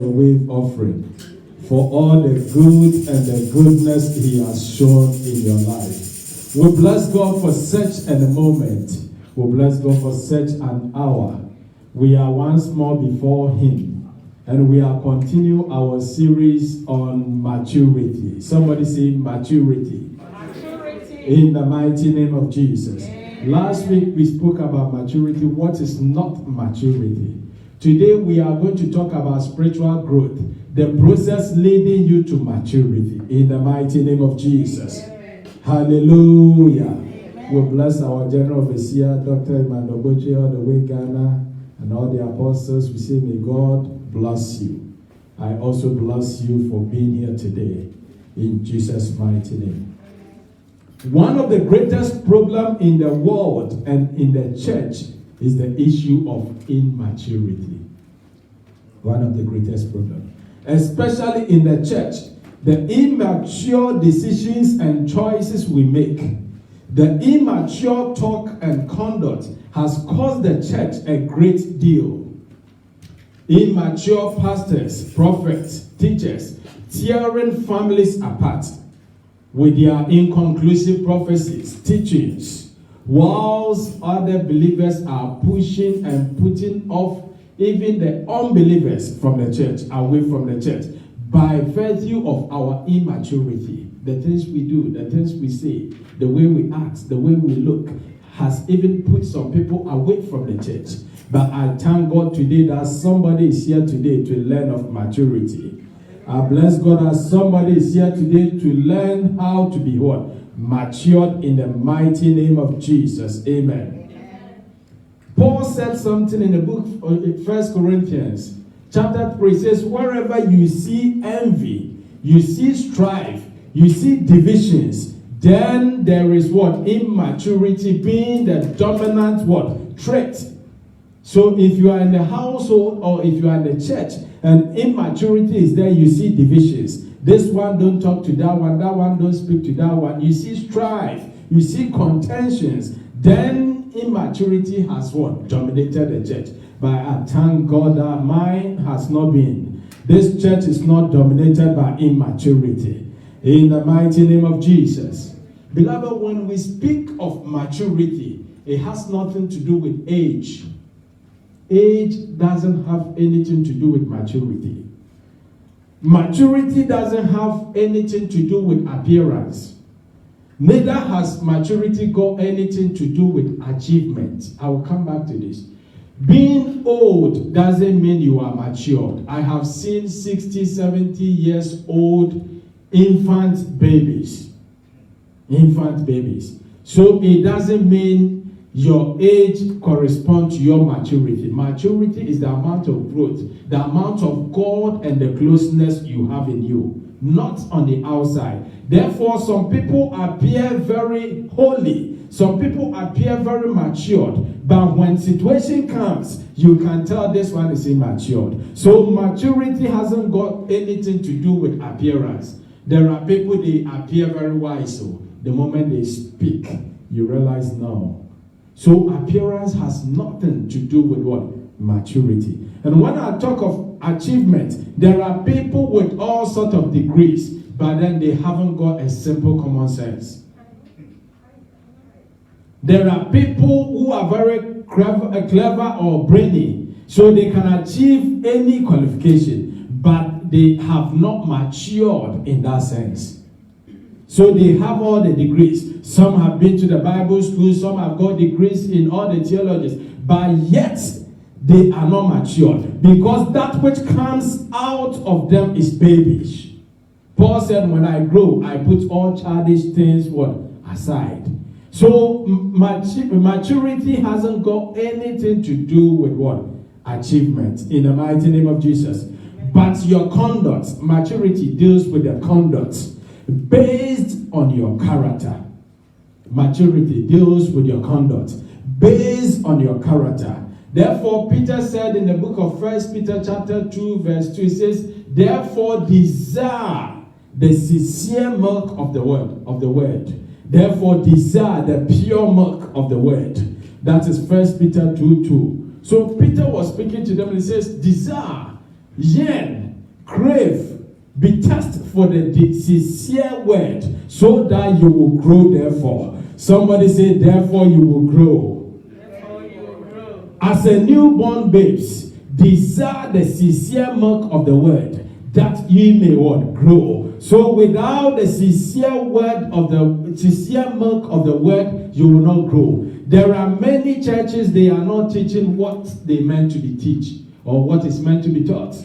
a wave offering for all the good and the goodness He has shown in your life. We bless God for such a moment. We bless God for such an hour. We are once more before Him, and we are continuing our series on maturity. Somebody say maturity. Maturity. In the mighty name of Jesus. Amen. Last week we spoke about maturity. What is not maturity? Today we are going to talk about spiritual growth, the process leading you to maturity, in the mighty name of Jesus. Amen. Hallelujah. Amen. We bless our General Overseer, Dr. Emmanuel Boche, all the way Ghana, and all the apostles. We say, may God bless you. I also bless you for being here today, in Jesus' mighty name. One of the greatest problems in the world and in the church is the issue of immaturity. One of the greatest problems. Especially in the church, the immature decisions and choices we make, the immature talk and conduct has caused the church a great deal. Immature pastors, prophets, teachers, tearing families apart with their inconclusive prophecies, teachings, whilst other believers are pushing and putting off even the unbelievers from the church, away from the church, by virtue of our immaturity. The things we do, the things we say, the way we act, the way we look, has even put some people away from the church. But I thank God today that somebody is here today to learn of maturity. I bless God that somebody is here today to learn how to be what? Matured in the mighty name of Jesus. Amen. Paul said something in the book of 1 Corinthians chapter 3. Says, wherever you see envy, you see strife, you see divisions, then there is what? Immaturity being the dominant what? Trait. So if you are in the household or if you are in the church and immaturity is there, you see divisions. This one don't talk to that one don't speak to that one. You see strife, you see contentions. Then immaturity has what? Dominated the church. But I thank God that mine has not been. This church is not dominated by immaturity. In the mighty name of Jesus. Beloved, when we speak of maturity, it has nothing to do with age. Age doesn't have anything to do with maturity. Maturity doesn't have anything to do with appearance. Neither has maturity got anything to do with achievement. I will come back to this. Being old doesn't mean you are matured. I have seen 60, 70 years old infant babies. Infant babies. So it doesn't mean your age corresponds to your maturity. Maturity is the amount of growth, the amount of God and the closeness you have in you, not on the outside. Therefore, some people appear very holy. Some people appear very matured. But when situation comes, you can tell this one is immature. So maturity hasn't got anything to do with appearance. There are people, they appear very wise. So the moment they speak, you realize no. So appearance has nothing to do with what? Maturity. And when I talk of achievement, there are people with all sorts of degrees, but then they haven't got a simple common sense. There are people who are very clever or brainy, so they can achieve any qualification, but they have not matured in that sense. So they have all the degrees. Some have been to the Bible school, some have got degrees in all the theologies, but yet they are not matured, because that which comes out of them is babyish. Paul said, when I grow, I put all childish things what? Aside. So maturity hasn't got anything to do with what? Achievement, in the mighty name of Jesus. But your conduct, maturity deals with the conduct based on your character. Maturity deals with your conduct based on your character. Therefore, Peter said in the book of 1 Peter chapter 2 verse 2, it says, therefore desire the sincere milk of the word. Therefore desire the pure milk of the word. That is 1 Peter 2:2. So Peter was speaking to them and he says, desire, yearn, Crave, be thirsty for the sincere word, so that you will grow therefore. Somebody say, therefore you will grow. Therefore you will grow. As a newborn babes, desire the sincere milk of the word, that ye may what? Grow. So without the sincere word of the sincere milk of the word, you will not grow. There are many churches, they are not teaching what they meant to be teach, or what is meant to be taught.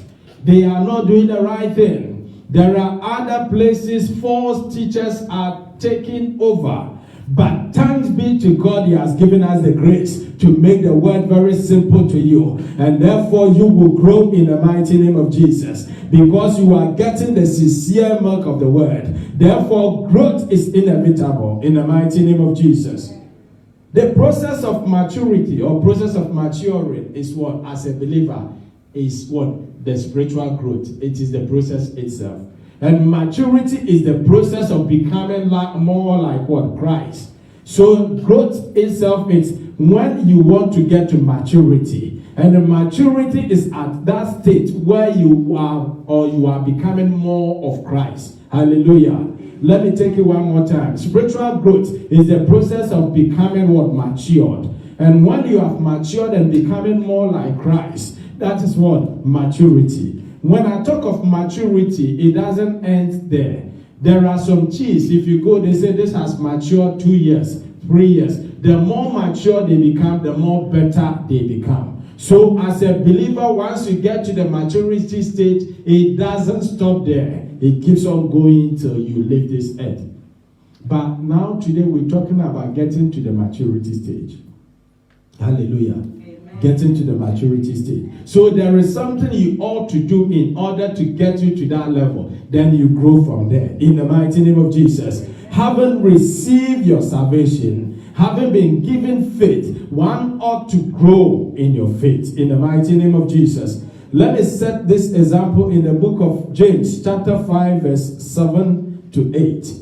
They are not doing the right thing. There are other places false teachers are taking over. But thanks be to God, He has given us the grace to make the word very simple to you. And therefore you will grow in the mighty name of Jesus, because you are getting the sincere milk of the word. Therefore growth is inevitable in the mighty name of Jesus. The process of maturity or process of maturing is what, as a believer, is what? The spiritual growth. It is the process itself. And maturity is the process of becoming more like what? Christ. So growth itself is when you want to get to maturity. And the maturity is at that state where you are, or you are becoming more of Christ. Hallelujah. Let me take it one more time. Spiritual growth is the process of becoming what? Matured. And when you have matured and becoming more like Christ, that is what? Maturity. When I talk of maturity, it doesn't end there. There are some cheese, if you go, they say this has matured 2 years, 3 years. The more mature they become, the more better they become. So as a believer, once you get to the maturity stage, it doesn't stop there. It keeps on going till you leave this earth. But now today we're talking about getting to the maturity stage. Hallelujah. Getting to the maturity stage. So there is something you ought to do in order to get you to that level. Then you grow from there. In the mighty name of Jesus. Having received your salvation, having been given faith, one ought to grow in your faith. In the mighty name of Jesus. Let me set this example in the book of James, chapter 5, verse 7 to 8.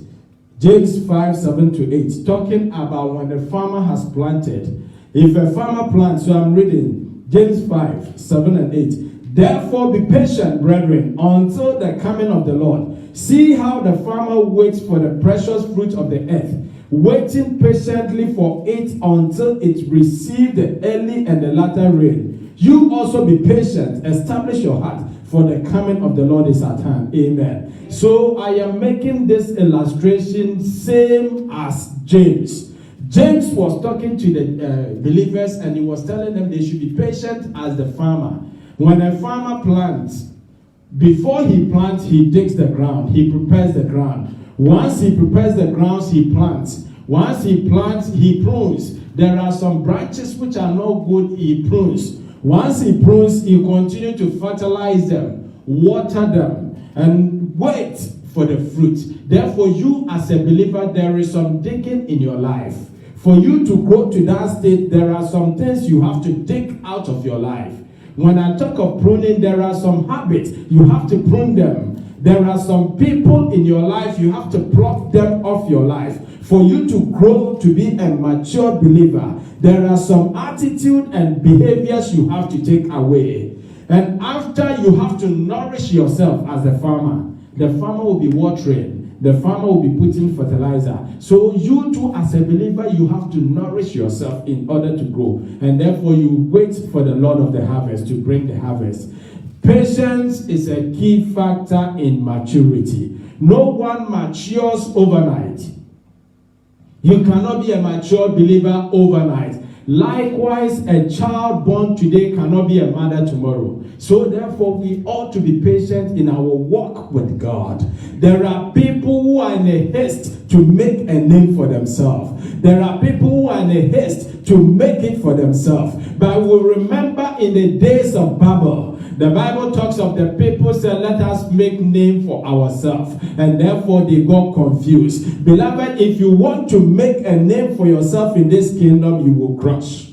James 5, 7 to 8. Talking about when the farmer has planted. If a farmer plants, so I'm reading James 5, 7 and 8. Therefore be patient, brethren, until the coming of the Lord. See how the farmer waits for the precious fruit of the earth, waiting patiently for it until it receives the early and the latter rain. You also be patient, establish your heart, for the coming of the Lord is at hand. Amen. So I am making this illustration same as James. James was talking to the believers, and he was telling them they should be patient as the farmer. When a farmer plants, before he plants, he digs the ground. He prepares the ground. Once he prepares the ground, he plants. Once he plants, he prunes. There are some branches which are not good, he prunes. Once he prunes, he continues to fertilize them, water them, and wait for the fruit. Therefore, you as a believer, there is some digging in your life. For you to go to that state, there are some things you have to take out of your life. When I talk of pruning, there are some habits. You have to prune them. There are some people in your life, you have to pluck them off your life. For you to grow to be a mature believer, there are some attitude and behaviors you have to take away. And after, you have to nourish yourself as a farmer. The farmer will be watering. The farmer will be putting fertilizer. So you too, as a believer, you have to nourish yourself in order to grow. And therefore, you wait for the Lord of the harvest to bring the harvest. Patience is a key factor in maturity. No one matures overnight. You cannot be a mature believer overnight. Likewise, a child born today cannot be a mother tomorrow. So therefore, we ought to be patient in our walk with God. There are people who are in a haste to make a name for themselves. There are people who are in a haste to make it for themselves. But we remember in the days of Babel, the Bible talks of the people said, let us make name for ourselves. And therefore they got confused. Beloved, if you want to make a name for yourself in this kingdom, you will crush.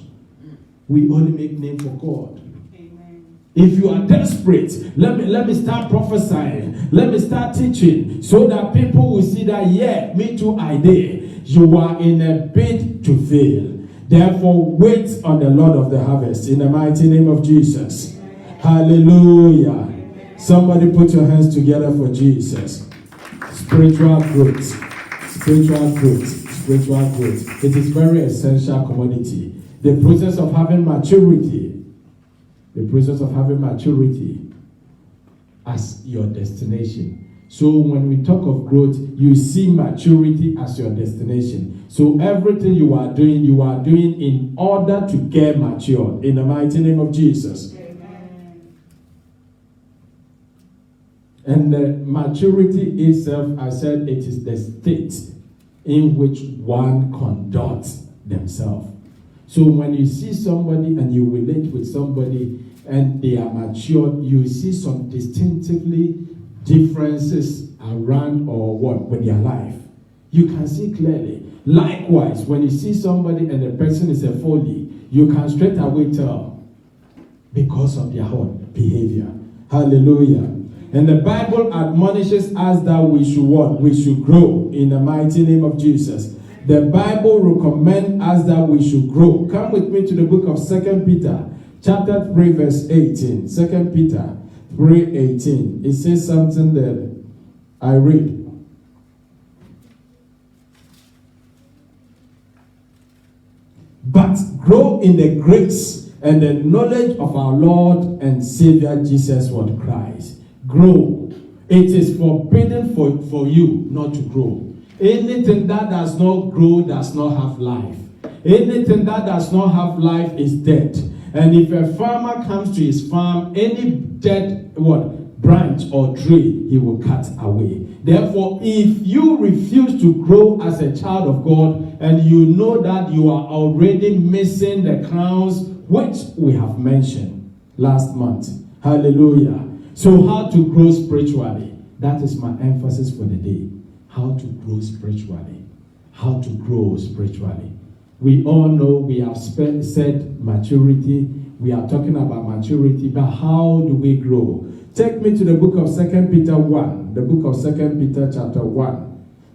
We only make name for God. Amen. If you are desperate, let me start prophesying. Let me start teaching so that people will see that, yeah, me too, I did. You are in a bid to fail. Therefore, wait on the Lord of the harvest in the mighty name of Jesus. Hallelujah. Somebody put your hands together for Jesus. Spiritual growth. Spiritual growth. Spiritual growth. It is very essential commodity. The process of having maturity. The process of having maturity as your destination. So when we talk of growth, you see maturity as your destination. So everything you are doing in order to get matured. In the mighty name of Jesus. Amen. And the maturity itself, I said, it is the state in which one conducts themselves. So when you see somebody and you relate with somebody and they are matured, you see some distinctively differences around or what with their life. You can see clearly. Likewise, when you see somebody and the person is a folly, you can straight away tell because of their own behavior. Hallelujah. And the Bible admonishes us that we should what? We should grow in the mighty name of Jesus. The Bible recommends us that we should grow. Come with me to the book of 2 Peter, chapter 3, verse 18. 2 Peter 3:18. It says something that I read. But grow in the grace and the knowledge of our Lord and Savior Jesus Christ. Grow. It is forbidden for you not to grow. Anything that does not grow does not have life. Anything that does not have life is dead. And if a farmer comes to his farm, any dead branch or tree, he will cut away. Therefore, if you refuse to grow as a child of God, and you know that you are already missing the crowns which we have mentioned last month. Hallelujah. So how to grow spiritually? That is my emphasis for the day. How to grow spiritually. How to grow spiritually. We all know we have said maturity. We are talking about maturity, but how do we grow? Take me to the book of 2 Peter 1. The book of 2 Peter chapter 1.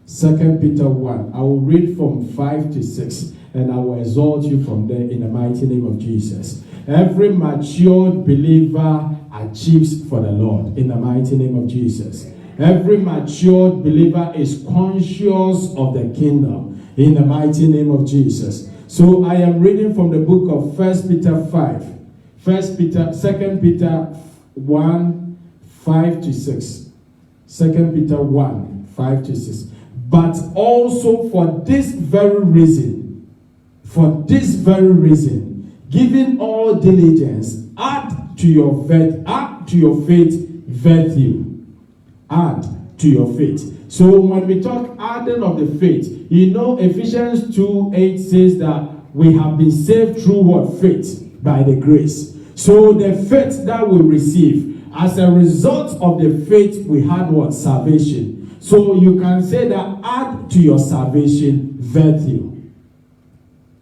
2 Peter 1. I will read from 5 to 6, and I will exhort you from there in the mighty name of Jesus. Every matured believer achieves for the Lord in the mighty name of Jesus. Every matured believer is conscious of the kingdom in the mighty name of Jesus. So I am reading from the book of 1 Peter 5. 2 Peter 1, 5 to 6. 2 Peter 1, 5 to 6. But also for this very reason, giving all diligence, add to your faith virtue. Add to your faith. So when we talk adding of the faith, Ephesians 2:8 says that we have been saved through what? Faith, by the grace. So the faith that we receive, as a result of the faith, we had what? Salvation. So you can say that add to your salvation virtue.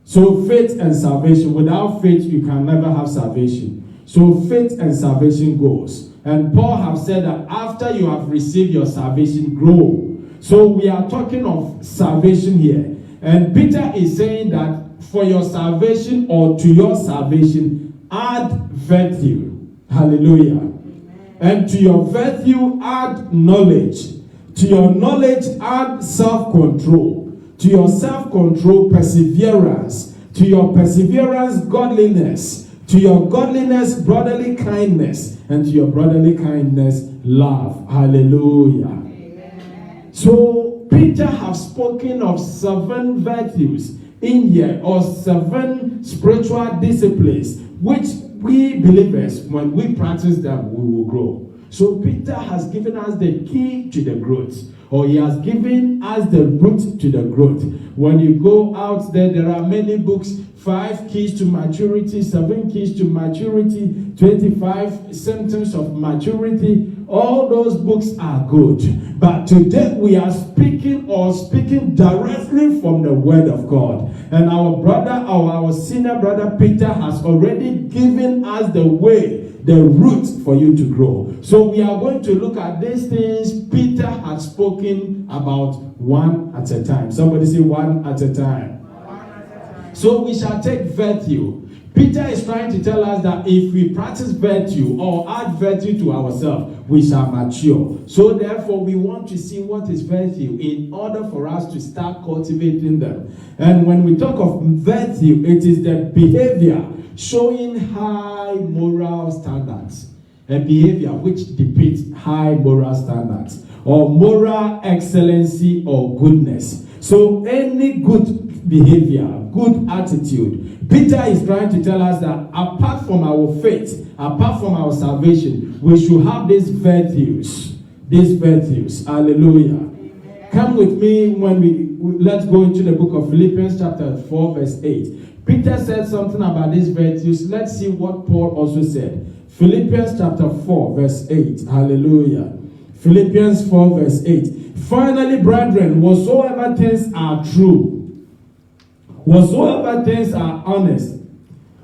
So faith and salvation. Without faith, you can never have salvation. So faith and salvation goes. And Paul have said that after you have received your salvation, grow. So we are talking of salvation here. And Peter is saying that for your salvation or to your salvation, add virtue. Hallelujah. Amen. And to your virtue, add knowledge. To your knowledge, add self-control. To your self-control, perseverance. To your perseverance, godliness. To your godliness, brotherly kindness. And to your brotherly kindness, love. Hallelujah. Amen. So Peter has spoken of 7 virtues in here, or 7 spiritual disciplines, which we believers, when we practice them, we will grow. So Peter has given us the key to the growth, or he has given us the route to the growth. When you go out there are many books. 5 keys to maturity, 7 keys to maturity, 25 symptoms of maturity. All those books are good. But today we are speaking directly from the Word of God. And our senior brother Peter has already given us the way, the route for you to grow. So we are going to look at these things Peter has spoken about one at a time. Somebody say one at a time. So we shall take virtue. Peter is trying to tell us that if we practice virtue or add virtue to ourselves, we shall mature. So therefore, we want to see what is virtue in order for us to start cultivating them. And when we talk of virtue, it is the behavior showing high moral standards. A behavior which depicts high moral standards or moral excellency or goodness. So any good behavior, good attitude. Peter is trying to tell us that apart from our faith, apart from our salvation, we should have these virtues. These virtues. Hallelujah. Amen. Come with me let's go into the book of Philippians chapter 4 verse 8. Peter said something about these virtues. Let's see what Paul also said. Philippians chapter 4 verse 8. Hallelujah. Philippians 4 verse 8. Finally, brethren, whatsoever things are true, whatsoever things are honest,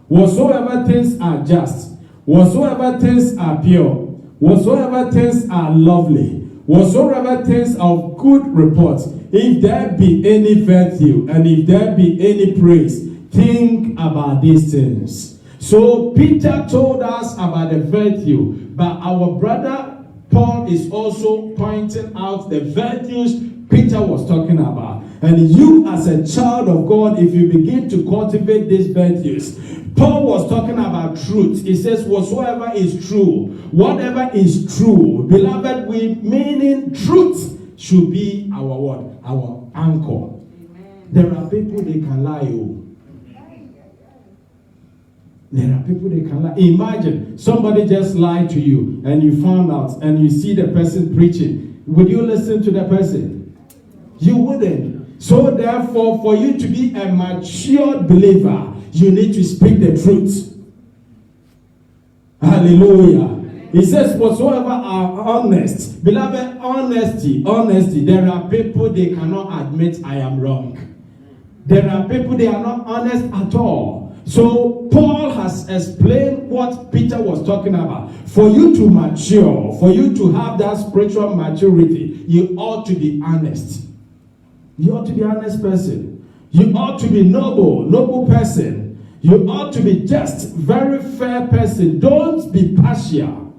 whatsoever things are just, whatsoever things are pure, whatsoever things are lovely, whatsoever things of good report, if there be any virtue and if there be any praise, think about these things. So Peter told us about the virtue, but our brother Paul is also pointing out the virtues Peter was talking about. And you as a child of God, if you begin to cultivate these virtues, Paul was talking about truth. He says, whatsoever is true, whatever is true, beloved, we meaning truth should be our what? Our anchor. Amen. There are people they can lie. There are people they can lie. Imagine somebody just lied to you and you found out and you see the person preaching. Would you listen to the person? You wouldn't. So therefore, for you to be a mature believer, you need to speak the truth. Hallelujah. He says, whatsoever are honest. Beloved, honesty. There are people they cannot admit I am wrong. There are people they are not honest at all. So Paul has explained what Peter was talking about. For you to mature, for you to have that spiritual maturity, you ought to be honest. You ought to be an honest person. You ought to be noble person. You ought to be just, very fair person. Don't be partial.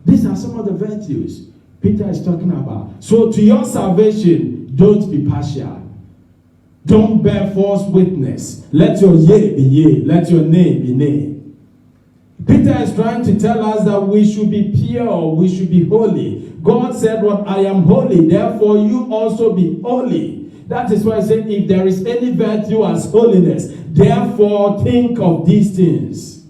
These are some of the virtues Peter is talking about. So to your salvation, don't be partial. Don't bear false witness. Let your yea be yea. Let your nay be nay. Peter is trying to tell us that we should be pure. We should be holy. God said, what I am holy, therefore you also be holy. That is why I said, if there is any virtue as holiness, therefore think of these things.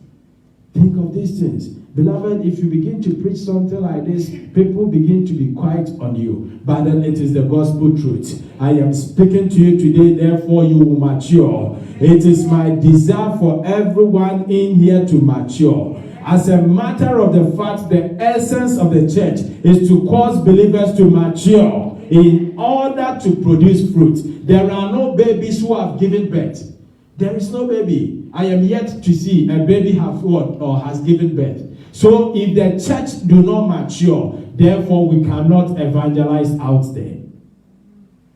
Think of these things. Beloved, if you begin to preach something like this, people begin to be quiet on you. But then it is the gospel truth. I am speaking to you today, therefore you will mature. It is my desire for everyone in here to mature. As a matter of the fact, the essence of the church is to cause believers to mature in order to produce fruit. There are no babies who have given birth. There is no baby. I am yet to see a baby have what or has given birth. So if the church do not mature, therefore we cannot evangelize out there.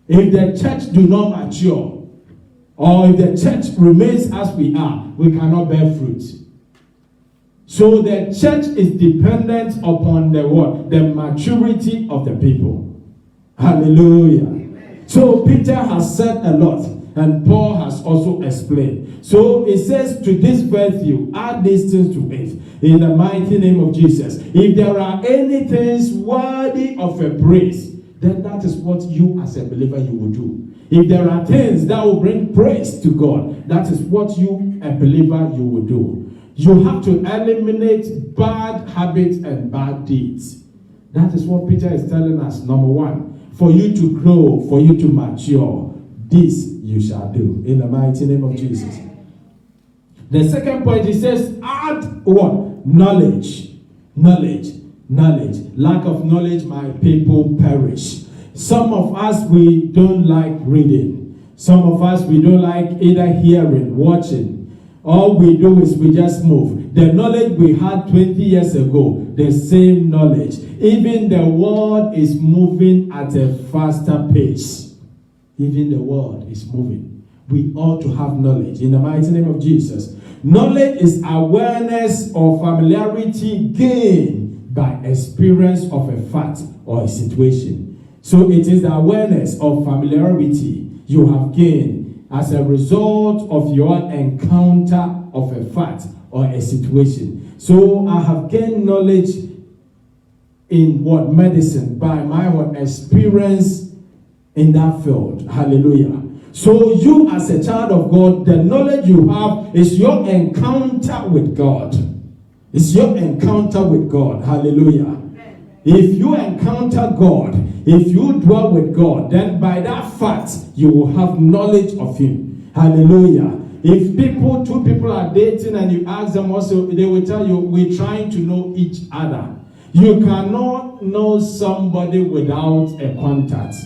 If the church do not mature, or if the church remains as we are, we cannot bear fruit. So the church is dependent upon the what? The maturity of the people. Hallelujah. Amen. So Peter has said a lot, and Paul has also explained. So it says, to this virtue, add these things to it, in the mighty name of Jesus. If there are any things worthy of a praise, then that is what you as a believer you will do. If there are things that will bring praise to God, that is what you, a believer, you will do. You have to eliminate bad habits and bad deeds. That is what Peter is telling us. Number one, for you to grow, for you to mature, this you shall do. In the mighty name of Jesus. The second point, he says, add what? Knowledge. Knowledge. Lack of knowledge, my people perish. Some of us, we don't like reading. Some of us, we don't like either hearing, watching. All we do is we just move. The knowledge we had 20 years ago, the same knowledge. Even the world is moving at a faster pace. Even the world is moving. we ought to have knowledge in the mighty name of Jesus. Knowledge is awareness or familiarity gained by experience of a fact or a situation. So it is the awareness of familiarity you have gained as a result of your encounter of a fact or a situation. So I have gained knowledge in what? Medicine, by my experience in that field. Hallelujah. So you as a child of God, the knowledge you have is your encounter with God. It's your encounter with God. Hallelujah. If you encounter God, if you dwell with God, then by that fact, you will have knowledge of Him. Hallelujah. If two people are dating and you ask them also, they will tell you, we're trying to know each other. You cannot know somebody without a contact.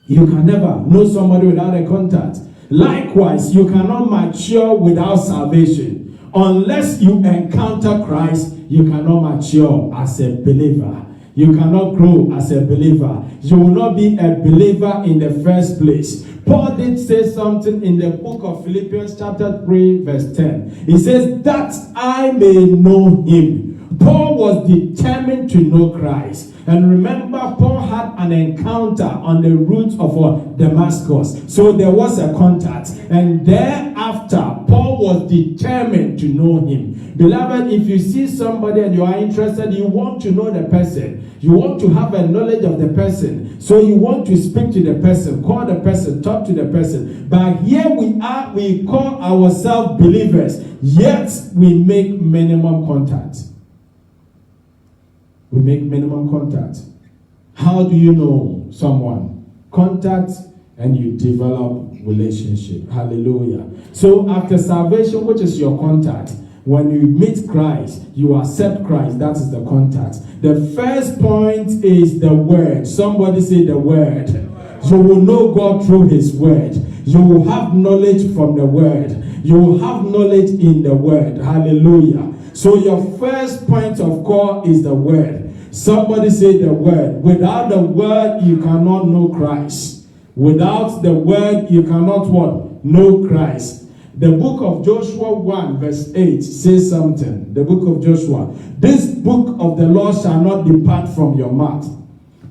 You can never know somebody without a contact. Likewise, you cannot mature without salvation. Unless you encounter Christ, you cannot mature as a believer. You cannot grow as a believer. You will not be a believer in the first place. Paul did say something in the book of Philippians chapter 3 verse 10. He says, that I may know Him. Paul was determined to know Christ. And remember, Paul had an encounter on the route of Damascus. So there was a contact. And thereafter, Paul was determined to know Him. Beloved, if you see somebody and you are interested, you want to know the person. You want to have a knowledge of the person. So you want to speak to the person, call the person, talk to the person. But here we are, we call ourselves believers, yet we make minimum contact. We make minimum contact. How do you know someone? Contact and you develop relationship. Hallelujah. So after salvation, which is your contact, when you meet Christ, you accept Christ. That is the contact. The first point is the word. Somebody say the word. You will know God through His word. You will have knowledge from the word. You will have knowledge in the word. Hallelujah. So your first point of call is the word. Somebody say the word. Without the word, you cannot know Christ. Without the word, you cannot what? Know Christ. The book of Joshua 1 verse 8 says something. The book of Joshua. This book of the law shall not depart from your mouth,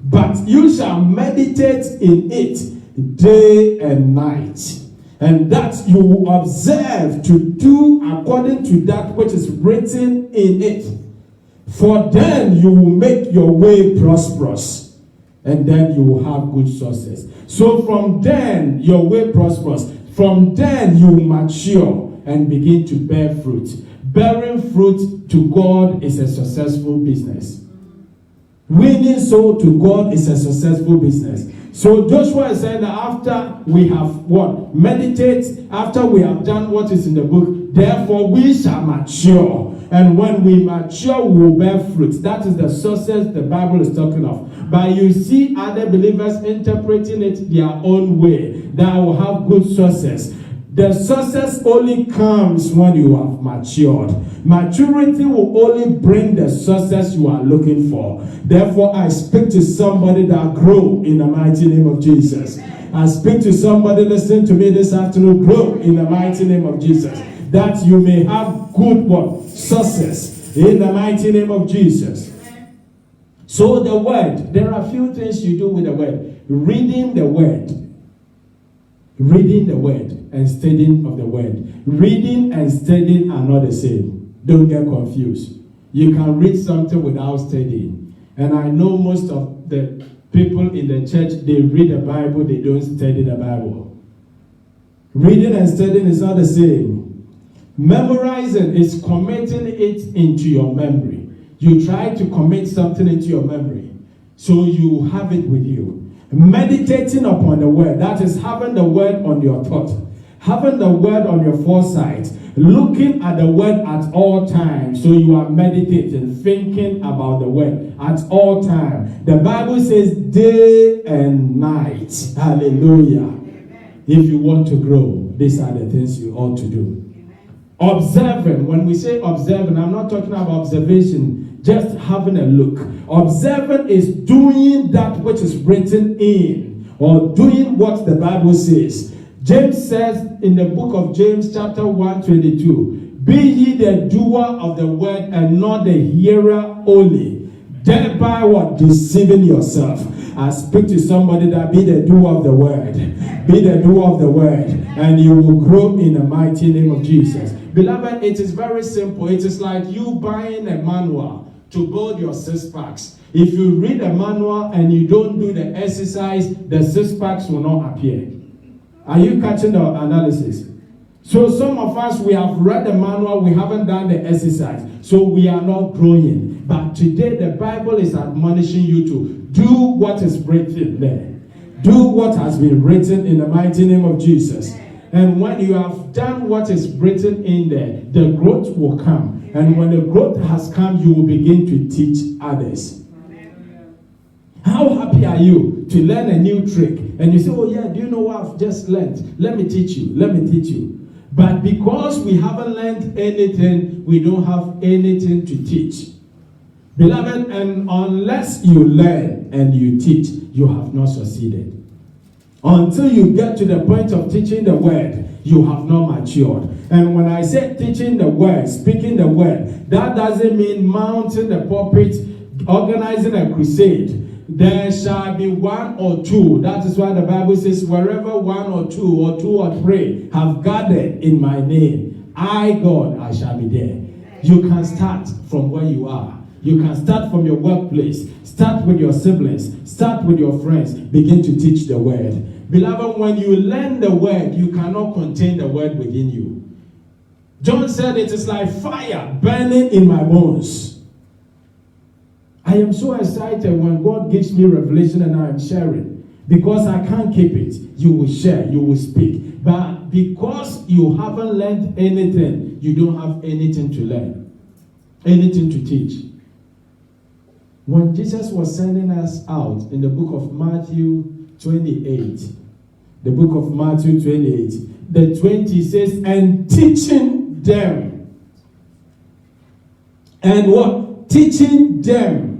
but you shall meditate in it day and night, and that you will observe to do according to that which is written in it. For then you will make your way prosperous, and then you will have good success. So from then your way prosperous. From then you mature and begin to bear fruit. Bearing fruit to God is a successful business. Winning soul to God is a successful business. So Joshua is saying that after we have what? Meditate, after we have done what is in the book, therefore we shall mature. And when we mature, we will bear fruit. That is the success the Bible is talking of. But you see other believers interpreting it their own way. That will have good success. The success only comes when you have matured. Maturity will only bring the success you are looking for. Therefore, I speak to somebody that grow in the mighty name of Jesus. I speak to somebody listening to me this afternoon, grow in the mighty name of Jesus. That you may have good what? Success in the mighty name of Jesus. So the word, there are a few things you do with the word. Reading the word. Reading the word and studying of the word. Reading and studying are not the same. Don't get confused. You can read something without studying. And I know most of the people in the church, they read the Bible, they don't study the Bible. Reading and studying is not the same. Memorizing is committing it into your memory. You try to commit something into your memory, so you have it with you. Meditating upon the word, that is having the word on your thought, having the word on your foresight, looking at the word at all times. So you are meditating, thinking about the word at all times. The Bible says day and night. Hallelujah. If you want to grow, these are the things you ought to do. Observing. When we say observing, I'm not talking about observation, just having a look. Observing is doing that which is written in, or doing what the Bible says. James says in the book of James chapter 1:22, be ye the doer of the word and not the hearer only, thereby what? Deceiving yourself. I speak to somebody that be the doer of the word. Be the doer of the word, and you will grow in the mighty name of Jesus. Beloved, it is very simple. It is like you buying a manual to build your six packs. If you read a manual and you don't do the exercise, the six packs will not appear. Are you catching the analysis? So some of us, we have read the manual, we haven't done the exercise, so we are not growing. But today the Bible is admonishing you to do what is written there. Do what has been written in the mighty name of Jesus. And when you have done what is written in there, the growth will come. And when the growth has come, you will begin to teach others. How happy are you to learn a new trick? And you say, oh yeah, do you know what I've just learned? Let me teach you. Let me teach you. But because we haven't learned anything, we don't have anything to teach. Beloved, and unless you learn and you teach, you have not succeeded. Until you get to the point of teaching the word, you have not matured. And when I say teaching the word, speaking the word, that doesn't mean mounting the pulpit, organizing a crusade. There shall be one or two. That is why the Bible says, wherever one or two or three have gathered in my name, I, God, I shall be there. You can start from where you are. You can start from your workplace. Start with your siblings. Start with your friends. Begin to teach the word. Beloved, when you learn the word, you cannot contain the word within you. John said it is like fire burning in my bones. I am so excited when God gives me revelation and I am sharing. Because I can't keep it. You will share, you will speak. But because you haven't learned anything, you don't have anything to learn. Anything to teach. When Jesus was sending us out in the book of Matthew 28, the book of Matthew 28, the 20 says, and teaching them. And what? Teaching them.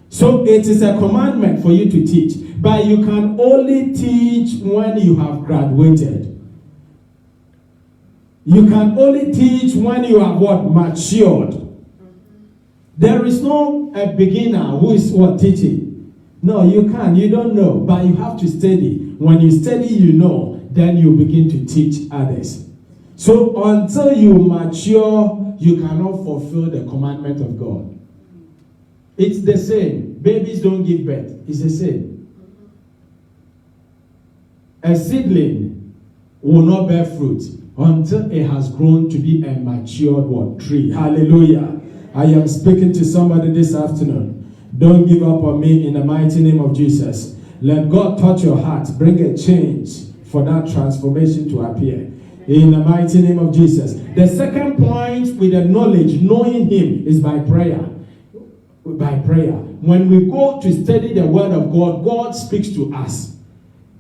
So it is a commandment for you to teach. But you can only teach when you have graduated. You can only teach when you have what? Matured. There is no a beginner who is what? Teaching. No, you can't. You don't know. But you have to study. When you study, you know. Then you begin to teach others. So until you mature, you cannot fulfill the commandment of God. It's the same. Babies don't give birth. It's the same. A seedling will not bear fruit until it has grown to be a matured what? Tree. Hallelujah. I am speaking to somebody this afternoon. Don't give up on me in the mighty name of Jesus. Let God touch your heart. Bring a change for that transformation to appear. In the mighty name of Jesus. The second point with the knowledge, knowing Him, is by prayer. By prayer. When we go to study the word of God, God speaks to us.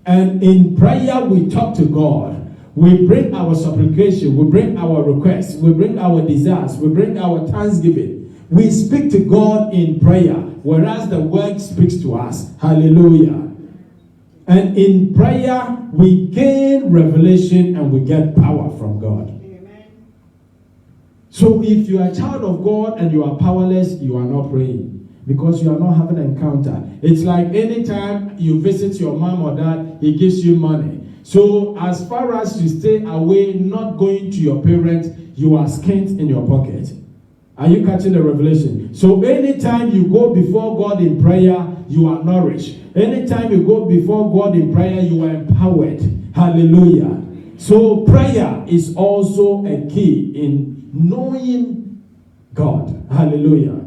And in prayer, we talk to God. We bring our supplication, we bring our requests, we bring our desires, we bring our thanksgiving. We speak to God in prayer, whereas the word speaks to us. Hallelujah. And in prayer, we gain revelation and we get power from God. Amen. So if you are a child of God and you are powerless, you are not praying because you are not having an encounter. It's like anytime you visit your mom or dad, he gives you money. So as far as you stay away, not going to your parents, you are skint in your pocket. Are you catching the revelation? So anytime you go before God in prayer, you are nourished. Anytime you go before God in prayer, you are empowered. Hallelujah. So prayer is also a key in knowing God. Hallelujah.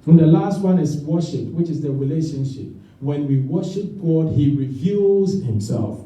And the last one is worship, which is the relationship. When we worship God, He reveals Himself.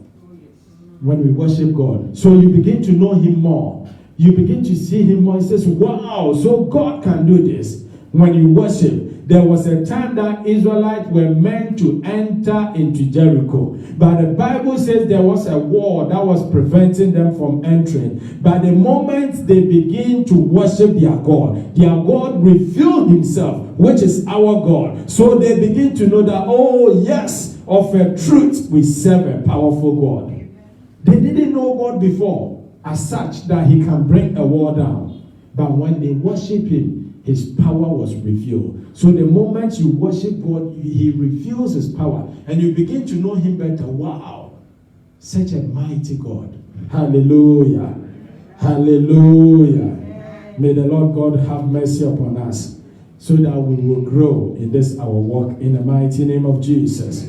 When we worship God. So you begin to know Him more. You begin to see Him more. He says, wow, so God can do this. When you worship, there was a time that Israelites were meant to enter into Jericho. But the Bible says there was a wall that was preventing them from entering. But the moment they begin to worship their God revealed Himself, which is our God. So they begin to know that, oh yes, of a truth, we serve a powerful God. They didn't know God before as such that he can bring a wall down. But when they worship him, his power was revealed. So the moment you worship God, he reveals his power. And you begin to know him better. Wow. Such a mighty God. Hallelujah. Hallelujah. May the Lord God have mercy upon us so that we will grow in this our walk in the mighty name of Jesus.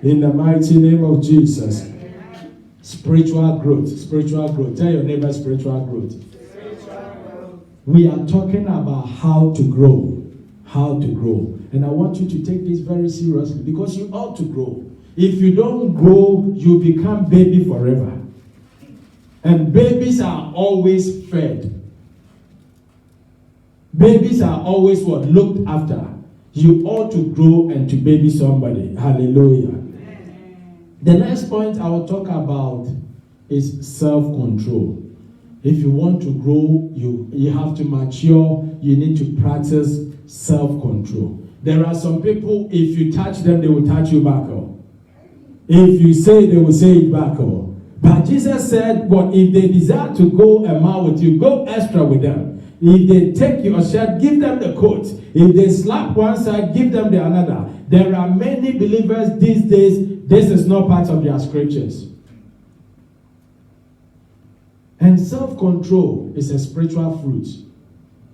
In the mighty name of Jesus. Spiritual growth. Spiritual growth. Tell your neighbor spiritual growth. We are talking about how to grow. How to grow. And I want you to take this very seriously because you ought to grow. If you don't grow, you become baby forever. And babies are always fed. Babies are always what? Looked after. You ought to grow and to baby somebody. Hallelujah. The next point I will talk about is self-control. If you want to grow, you have to mature. You need to practice self-control. There are some people, if you touch them, they will touch you back. If you say, they will say it back. But Jesus said, well, if they desire to go a mile with you, go extra with them. If they take your shirt, give them the coat. If they slap one side, give them the another. There are many believers these days, this is not part of their scriptures. And self-control is a spiritual fruit,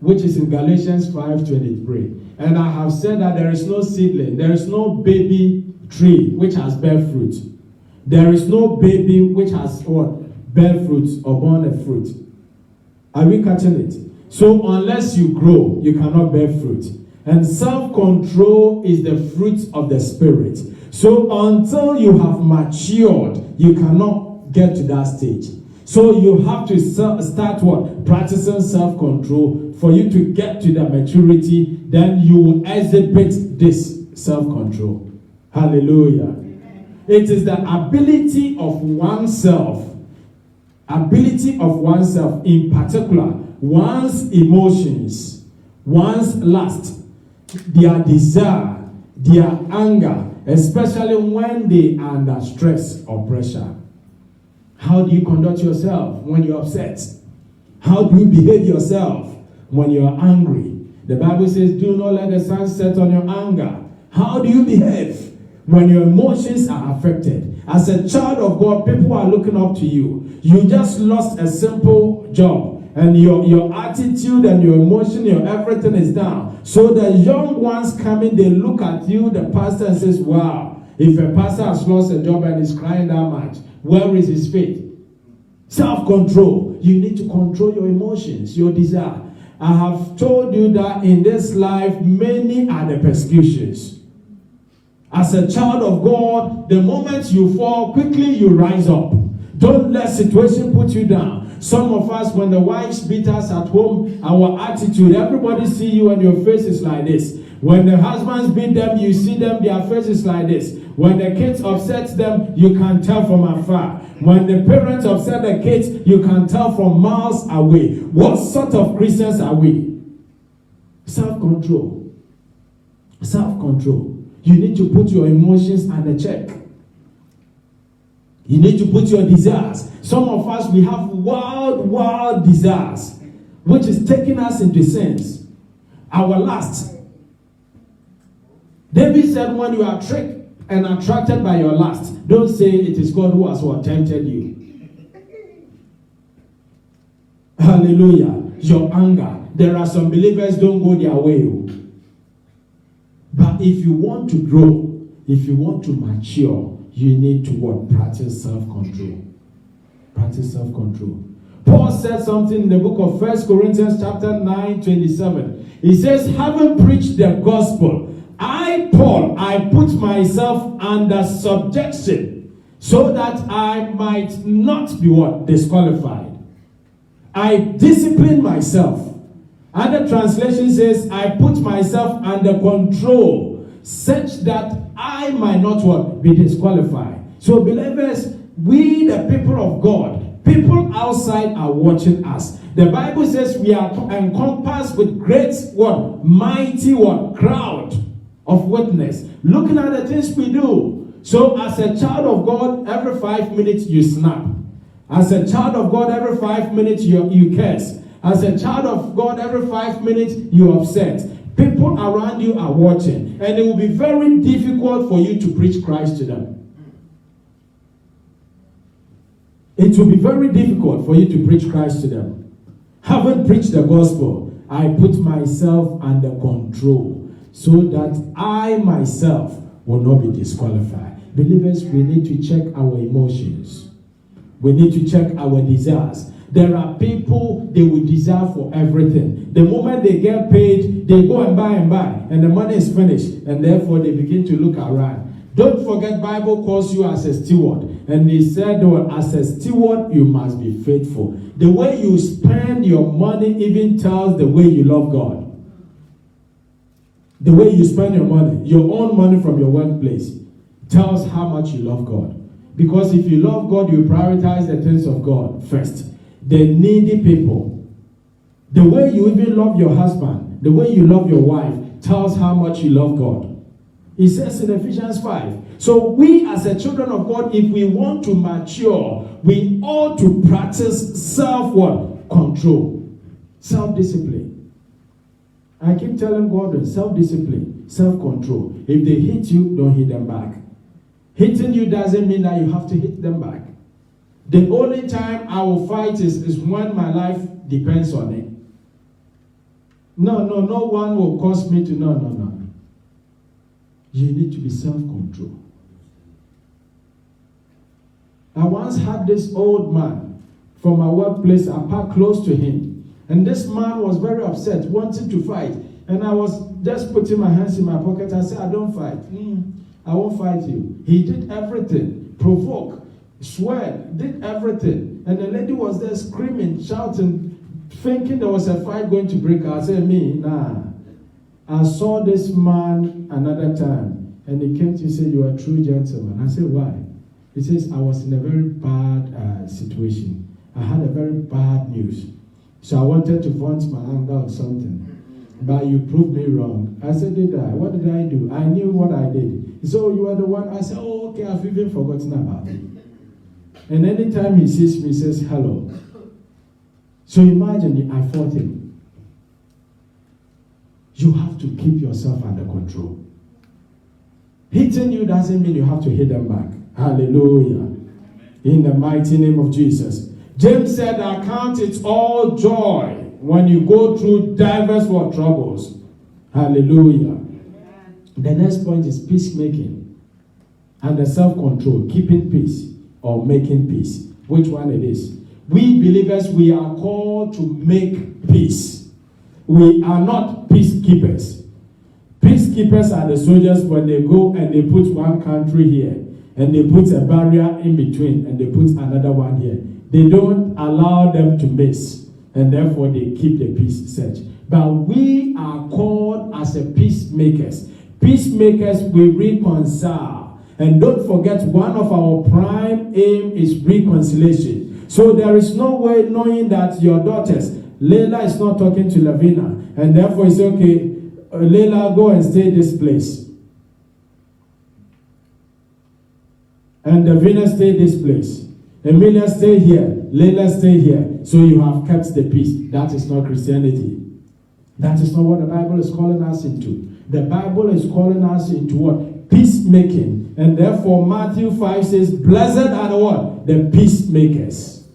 which is in Galatians 5:23. And I have said that there is no seedling, there is no baby tree which has bear fruit. There is no baby which has what? Bear fruit or born a fruit. Are we catching it? So unless you grow, you cannot bear fruit. And self-control is the fruit of the Spirit. So until you have matured, you cannot get to that stage. So you have to start what? Practicing self-control for you to get to the maturity. Then you will exhibit this self-control. Hallelujah. It is the ability of oneself, in particular, one's emotions, one's lust, their desire, their anger, especially when they are under stress or pressure. How do you conduct yourself when you're upset? How do you behave yourself when you're angry? The Bible says, do not let the sun set on your anger. How do you behave when your emotions are affected? As a child of God, people are looking up to you. You just lost a simple job. And your attitude and your emotion, your everything is down. So the young ones coming, they look at you, the pastor, and says, wow, if a pastor has lost a job and is crying that much, where is his faith? Self-control. You need to control your emotions, your desire. I have told you that in this life, many are the persecutions. As a child of God, the moment you fall, quickly you rise up. Don't let situation put you down. Some of us, when the wives beat us at home, our attitude, everybody see you and your face is like this. When the husbands beat them, you see them, their face is like this. When the kids upset them, you can tell from afar. When the parents upset the kids, you can tell from miles away. What sort of Christians are we? Self-control. Self-control. You need to put your emotions under check. You need to put your desires. Some of us, we have wild desires, which is taking us into sins. Our lust. David said, when you are tricked and attracted by your lust, don't say it is God who has tempted you. Hallelujah. Your anger. There are some believers don't go their way. But if you want to grow, if you want to mature, you need to what? Practice self-control. Practice self-control. Paul said something in the book of 1 Corinthians chapter 9:27. He says, having preached the gospel, I, Paul, I put myself under subjection so that I might not be what? Disqualified. I discipline myself. Other translation says, I put myself under control such that I might not what? Be disqualified. So believers, we the people of God, people outside are watching us. The Bible says we are encompassed with great what? Mighty what? Crowd of witness. Looking at the things we do. So as a child of God, every 5 minutes you snap. As a child of God, every 5 minutes you curse. As a child of God, every 5 minutes you're upset. People around you are watching, and it will be very difficult for you to preach Christ to them. It will be very difficult for you to preach Christ to them. Having preached the gospel, I put myself under control so that I myself will not be disqualified. Believers, we need to check our emotions. We need to check our desires. There are people, they will desire for everything. The moment they get paid, they go and buy, and the money is finished, and therefore they begin to look around. Don't forget, Bible calls you as a steward. And he said, well, as a steward, you must be faithful. The way you spend your money even tells the way you love God. The way you spend your money, your own money from your workplace, tells how much you love God. Because if you love God, you prioritize the things of God first. The needy people. The way you even love your husband, the way you love your wife, tells how much you love God. It says in Ephesians 5. So we as a children of God, if we want to mature, we ought to practice self-control, self-discipline. I keep telling God, self-discipline, self-control. If they hit you, don't hit them back. Hitting you doesn't mean that you have to hit them back. The only time I will fight is when my life depends on it. No one will cause me to, no. You need to be self-control. I once had this old man from my workplace. I parked close to him. And this man was very upset, wanting to fight. And I was just putting my hands in my pocket. I said, I don't fight. I won't fight you. He did everything. Provoke, swear, did everything. And the lady was there screaming, shouting, thinking there was a fight going to break out. I said, nah. I saw this man another time, and he came to say, you are a true gentleman. I said, why? He says, I was in a very bad situation. I had a very bad news. So I wanted to vent my anger or something. But you proved me wrong. I said, did I? What did I do? I knew what I did. He said, oh, you are the one. I said, oh, okay, I've even forgotten about it. And anytime he sees me, he says, hello. So imagine I fought him. You have to keep yourself under control. Hitting you doesn't mean you have to hit them back. Hallelujah. In the mighty name of Jesus. James said, I count it all joy when you go through diverse troubles. Hallelujah. The next point is peacemaking and the self-control, keeping peace or making peace. Which one it is? We believers, we are called to make peace. We are not peacekeepers. Peacekeepers are the soldiers when they go and they put one country here and they put a barrier in between and they put another one here. They don't allow them to mix, and therefore they keep the peace search. But we are called as a peacemakers. Peacemakers, we reconcile. And don't forget, one of our prime aim is reconciliation. So there is no way knowing that your daughters, Leila is not talking to Lavina, and therefore it's okay, Leila, go and stay this place. And Lavina stay this place. Emilia stay here. Leila stay here. So you have kept the peace. That is not Christianity. That is not what the Bible is calling us into. The Bible is calling us into what? Peacemaking. And therefore Matthew 5 says, blessed are the what? The peacemakers.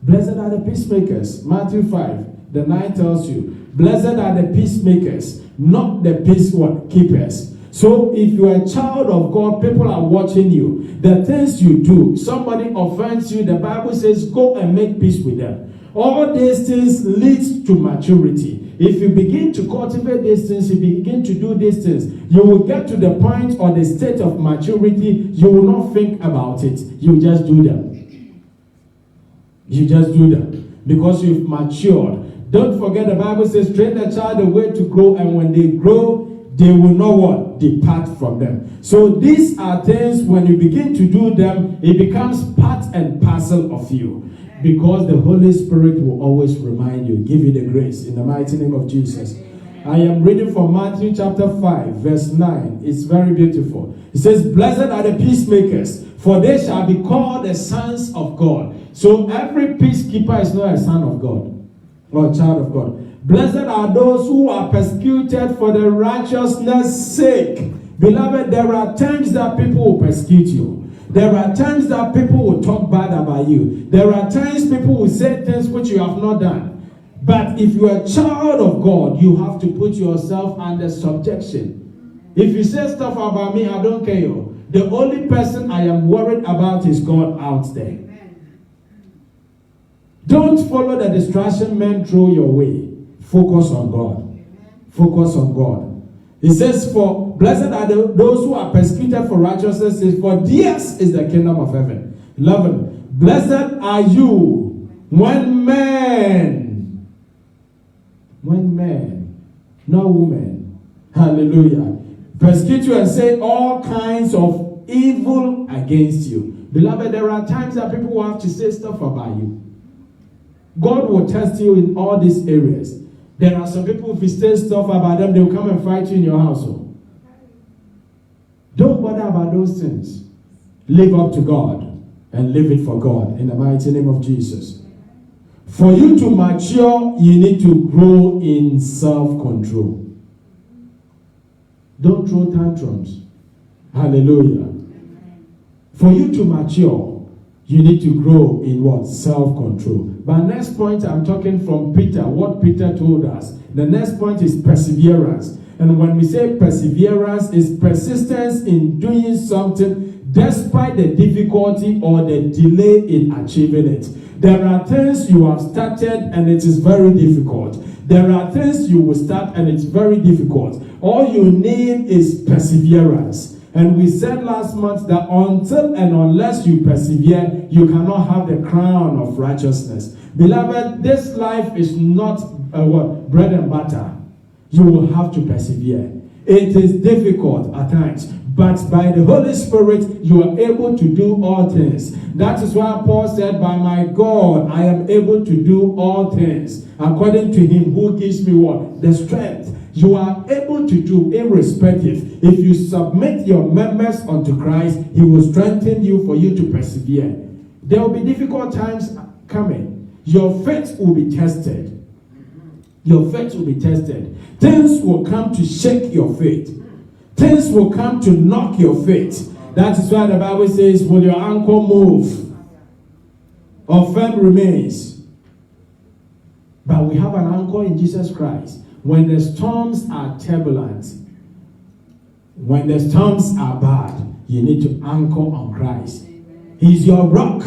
Blessed are the peacemakers. Matthew 5, the 9 tells you, blessed are the peacemakers, not the peace keepers. So if you are a child of God, people are watching you. The things you do, somebody offends you, the Bible says, go and make peace with them. All these things lead to maturity. If you begin to cultivate these things, you begin to do these things, you will get to the point or the state of maturity, you will not think about it. You just do them. You just do them because you've matured. Don't forget the Bible says, train the child the way to grow, and when they grow, they will not what? Depart from them. So these are things, when you begin to do them, it becomes part and parcel of you. Because the Holy Spirit will always remind you, give you the grace in the mighty name of Jesus. I am reading from Matthew chapter 5, verse 9. It's very beautiful. It says, "Blessed are the peacemakers, for they shall be called the sons of God." So every peacekeeper is not a son of God or a child of God. "Blessed are those who are persecuted for the righteousness' sake." Beloved, there are times that people will persecute you. There are times that people will talk bad about you. There are times people will say things which you have not done. But if you are a child of God, you have to put yourself under subjection. If you say stuff about me, I don't care. The only person I am worried about is God out there. Don't follow the distraction men throw your way. Focus on God. Focus on God. It says, "For blessed are those who are persecuted for righteousness' sake, for theirs is the kingdom of heaven." 11. "Blessed are you when men, not women, hallelujah, persecute you and say all kinds of evil against you." Beloved, there are times that people will have to say stuff about you. God will test you in all these areas. There are some people, if you say stuff about them, they will come and fight you in your household. Don't bother about those things. Live up to God and live it for God in the mighty name of Jesus. For you to mature, you need to grow in self-control. Don't throw tantrums. Hallelujah. For you to mature, you need to grow in what? Self-control. But next point, I'm talking from Peter, what Peter told us. The next point is perseverance. And when we say perseverance, is persistence in doing something despite the difficulty or the delay in achieving it. There are things you have started and it is very difficult. There are things you will start and it's very difficult. All you need is perseverance. And we said last month that until and unless you persevere, you cannot have the crown of righteousness. Beloved, this life is not bread and butter. You will have to persevere. It is difficult at times, but by the Holy Spirit, you are able to do all things. That is why Paul said, "By my God, I am able to do all things, according to him who gives me what? The strength." You are able to do irrespective. If you submit your members unto Christ, he will strengthen you for you to persevere. There will be difficult times coming. Your faith will be tested. Your faith will be tested. Things will come to shake your faith. Things will come to knock your faith. That is why the Bible says, "Will your anchor move or firm remains?" But we have an anchor in Jesus Christ. When the storms are turbulent, when the storms are bad, you need to anchor on Christ. He's your rock.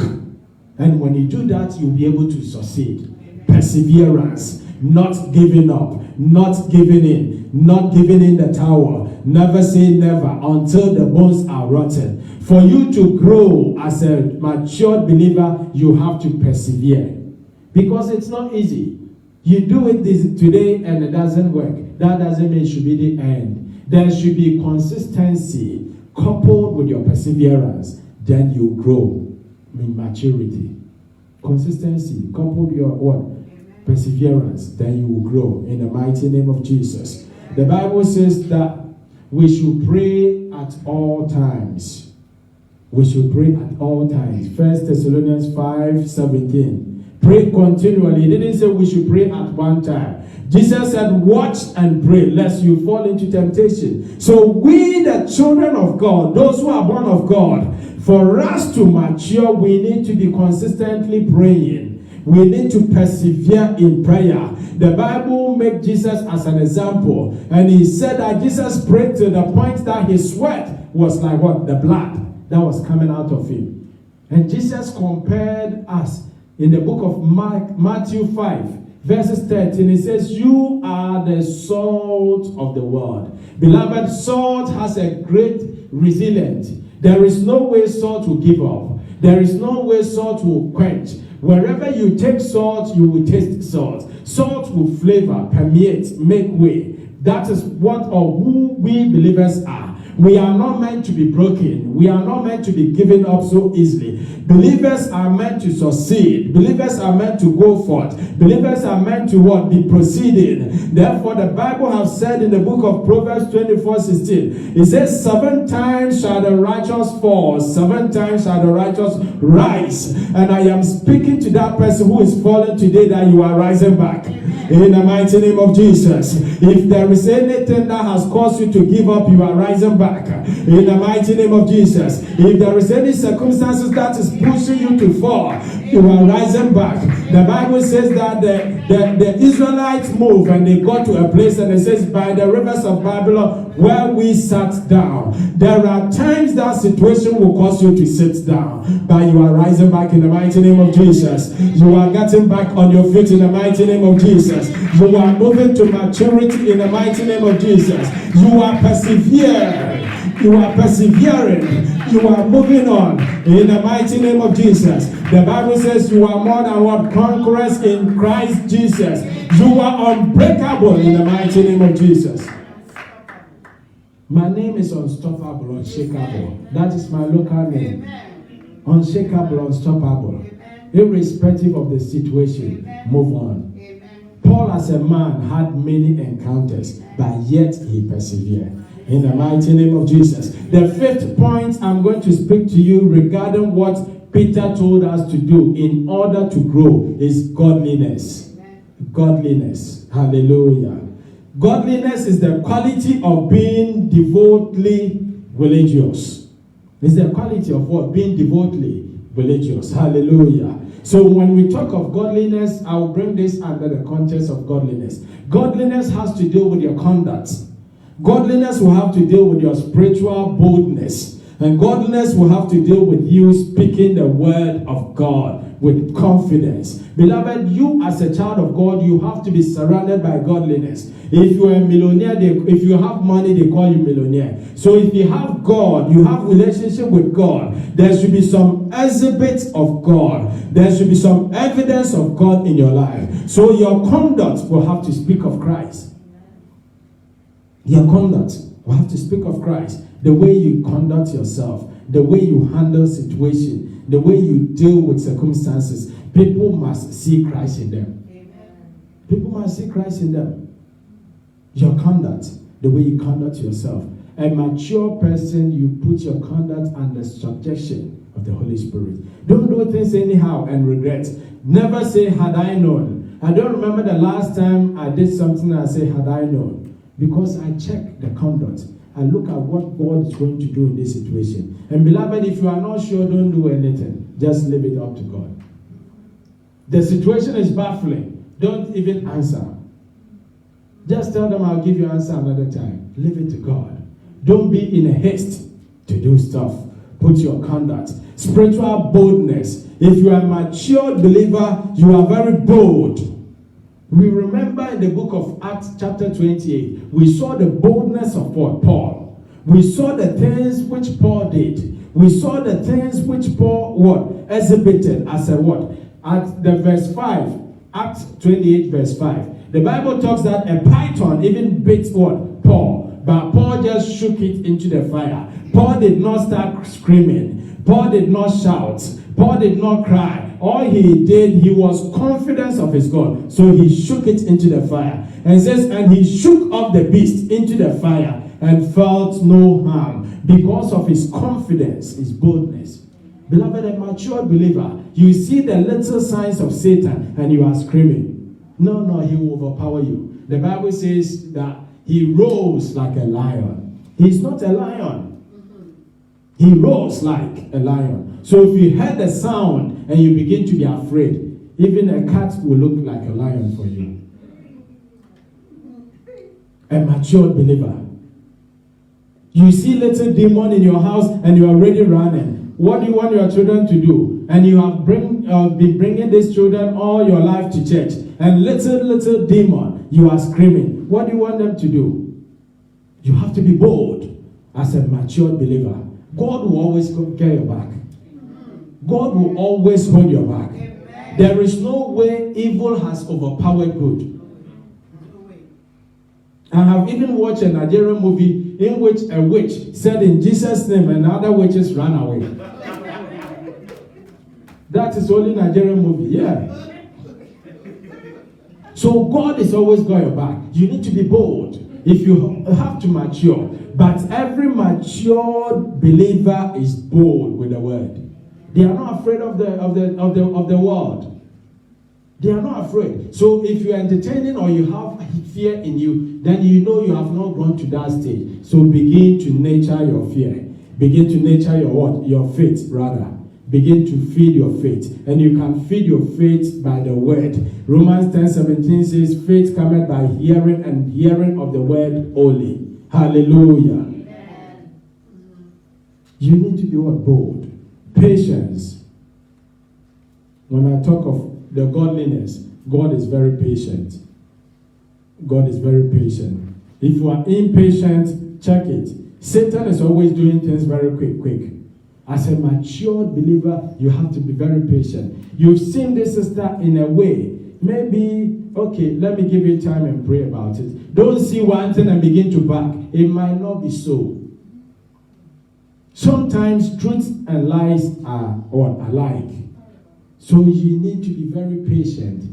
And when you do that, you'll be able to succeed. Perseverance, not giving up, not giving in the tower. Never say never until the bones are rotten. For you to grow as a matured believer, you have to persevere. Because it's not easy. You do it today and it doesn't work. That doesn't mean it should be the end. There should be consistency coupled with your perseverance. Then you grow in maturity. Consistency coupled with your what? Perseverance. Then you will grow in the mighty name of Jesus. The Bible says that we should pray at all times. We should pray at all times. 1 Thessalonians 5:17. Pray continually. He didn't say we should pray at one time. Jesus said, "Watch and pray, lest you fall into temptation." So we, the children of God, those who are born of God, for us to mature, we need to be consistently praying. We need to persevere in prayer. The Bible makes Jesus as an example. And he said that Jesus prayed to the point that his sweat was like what? The blood that was coming out of him. And Jesus compared us in the book of Matthew 5, verses 13. He says, "You are the salt of the world." Beloved, salt has a great resilience. There is no way salt will give up. There is no way salt will quench. Wherever you take salt, you will taste salt. Salt will flavor, permeate, make way. That is what or who we believers are. We are not meant to be broken. We are not meant to be given up so easily. Believers are meant to succeed. Believers are meant to go forth. Believers are meant to what? Be proceeding. Therefore, the Bible has said in the book of Proverbs 24:16, it says, 7 times shall the righteous fall, 7 times shall the righteous rise. And I am speaking to that person who is falling today, that you are rising back. In the mighty name of Jesus. If there is anything that has caused you to give up, you are rising back. In the mighty name of Jesus. If there is any circumstances that is pushing you to fall, you are rising back. The Bible says that the Israelites moved and they got to a place, and it says, by the rivers of Babylon, where we sat down. There are times that situation will cause you to sit down, but you are rising back in the mighty name of Jesus. You are getting back on your feet in the mighty name of Jesus. You are moving to maturity in the mighty name of Jesus. You are persevering. You are persevering. You are moving on in the mighty name of Jesus. The Bible says you are more than what? Conquerors in Christ Jesus. You are unbreakable in the mighty name of Jesus. My name is Unstoppable, Unshakable. That is my local name. Unshakable, Unstoppable. Irrespective of the situation, move on. Paul as a man had many encounters, but yet he persevered. In the mighty name of Jesus. The 5th point I'm going to speak to you regarding what Peter told us to do in order to grow is godliness. Godliness. Hallelujah. Godliness is the quality of being devotedly religious. It's the quality of what? Being devotedly religious. Hallelujah. So when we talk of godliness, I'll bring this under the context of godliness. Godliness has to do with your conduct. Godliness will have to deal with your spiritual boldness. And godliness will have to deal with you speaking the word of God with confidence. Beloved, you as a child of God, you have to be surrounded by godliness. If you are a millionaire, if you have money, they call you millionaire. So if you have God, you have relationship with God, there should be some exhibits of God. There should be some evidence of God in your life. So your conduct will have to speak of Christ. Your conduct will have to speak of Christ. The way you conduct yourself, the way you handle situation, the way you deal with circumstances, people must see Christ in them. Amen. People must see Christ in them. Your conduct, the way you conduct yourself. A mature person, you put your conduct under subjection of the Holy Spirit. Don't do things anyhow and regret. Never say, had I known. I don't remember the last time I did something and I say, had I known. Because I check the conduct. I look at what God is going to do in this situation. And beloved, if you are not sure, don't do anything. Just leave it up to God. The situation is baffling. Don't even answer. Just tell them, I'll give you an answer another time. Leave it to God. Don't be in a haste to do stuff. Put your conduct. Spiritual boldness. If you are a mature believer, you are very bold. We remember in the book of Acts chapter 28, we saw the boldness of what? Paul. We saw the things which Paul did. We saw the things which Paul what? Exhibited as a what? At the verse 5, Acts 28 verse 5. The Bible talks that a python even bit what? Paul. But Paul just shook it into the fire. Paul did not start screaming. Paul did not shout. Paul did not cry. All he did, he was confident of his God. So he shook it into the fire. And it says, and he shook off the beast into the fire and felt no harm because of his confidence, his boldness. Beloved, a mature believer, you see the little signs of Satan and you are screaming. No, he will overpower you. The Bible says that he rose like a lion. He's not a lion. He rose like a lion. So if you heard the sound and you begin to be afraid, even a cat will look like a lion for you. A mature believer. You see little demon in your house and you are already running. What do you want your children to do? And you have been bringing these children all your life to church. And little demon, you are screaming. What do you want them to do? You have to be bold as a mature believer. God will always get your back. God will always hold your back. Amen. There is no way evil has overpowered good. I have even watched a Nigerian movie. movie in which a witch said in Jesus' name and other witches ran away. That is only Nigerian movie, yeah. So God is always got your back. You need to be bold if you have to mature. But every matured believer is bold with the word. They are not afraid of the world. They are not afraid. So if you are entertaining or you have fear in you, then you know you have not gone to that stage. So begin to nurture your fear. Begin to nurture your what? Your faith, rather. Begin to feed your faith. And you can feed your faith by the word. Romans 10:17 says, faith cometh by hearing, and hearing of the word only. Hallelujah. Amen. You need to be what? Bold. Patience. When I talk of the godliness, God is very patient. God is very patient. If you are impatient, check it. Satan is always doing things very quick. As a matured believer, you have to be very patient. You've seen this sister in a way. Maybe, okay, let me give you time and pray about it. Don't see one thing and begin to back. It might not be so. Sometimes truth and lies are alike. So you need to be very patient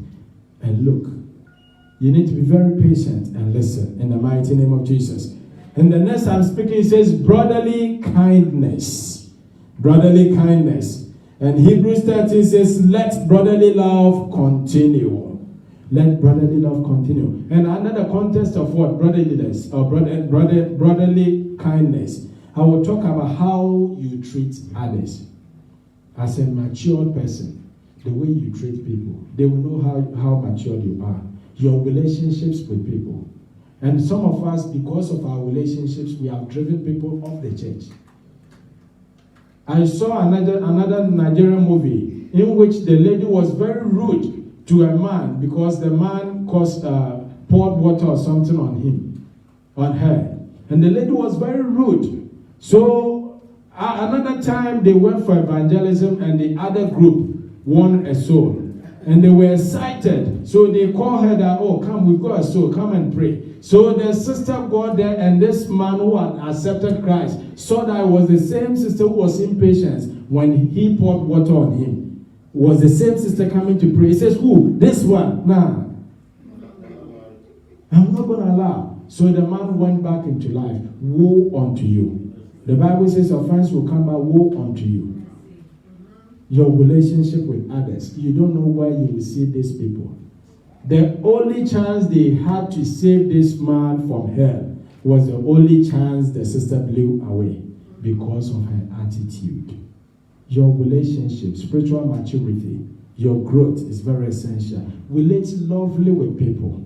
and look. You need to be very patient and listen in the mighty name of Jesus. And the next I'm speaking, it says brotherly kindness. Brotherly kindness. And Hebrews 13 says, let brotherly love continue. Let brotherly love continue. And under the context of what? Brotherliness or brotherly kindness. I will talk about how you treat others. As a mature person, the way you treat people, they will know how matured you are. Your relationships with people. And some of us, because of our relationships, we have driven people off the church. I saw another Nigerian movie in which the lady was very rude to a man because the man poured water or something on her. And the lady was very rude. So another time they went for evangelism and the other group won a soul. And they were excited. So they called her that, oh, come, we've got a soul, come and pray. So the sister got there, and this man who had accepted Christ saw that it was the same sister who was impatient when he poured water on him. Was the same sister coming to pray. He says, who? This one? Nah. I'm not going to allow. So the man went back into life. Woe unto you. The Bible says offense will come back. Woe unto you. Your relationship with others. You don't know where you will see these people. The only chance they had to save this man from hell was the only chance the sister blew away because of her attitude. Your relationship, spiritual maturity, your growth is very essential. Relate lovely with people.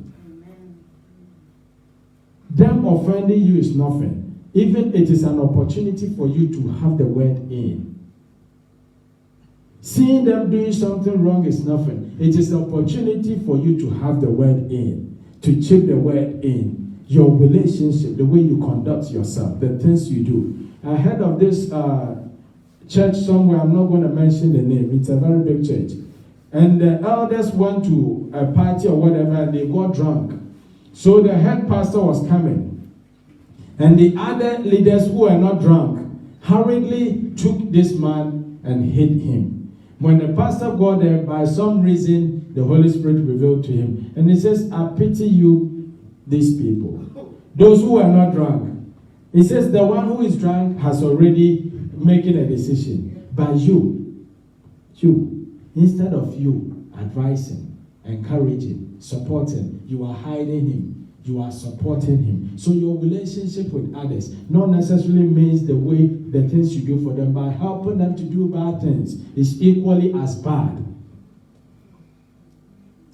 Them offending you is nothing. Even it is an opportunity for you to have the word in. Seeing them doing something wrong is nothing. It is an opportunity for you to have the word in, to check the word in. Your relationship, the way you conduct yourself, the things you do. I heard of this church somewhere, I'm not going to mention the name. It's a very big church. And the elders went to a party or whatever, and they got drunk. So the head pastor was coming. And the other leaders who were not drunk hurriedly took this man and hit him. When the pastor got there, by some reason, the Holy Spirit revealed to him. And he says, I pity you, these people. Those who are not drunk. He says, the one who is drunk has already making a decision. But you, instead of you advising, encouraging, supporting, you are hiding him. You are supporting him. So your relationship with others not necessarily means the way the things you do for them, but helping them to do bad things is equally as bad.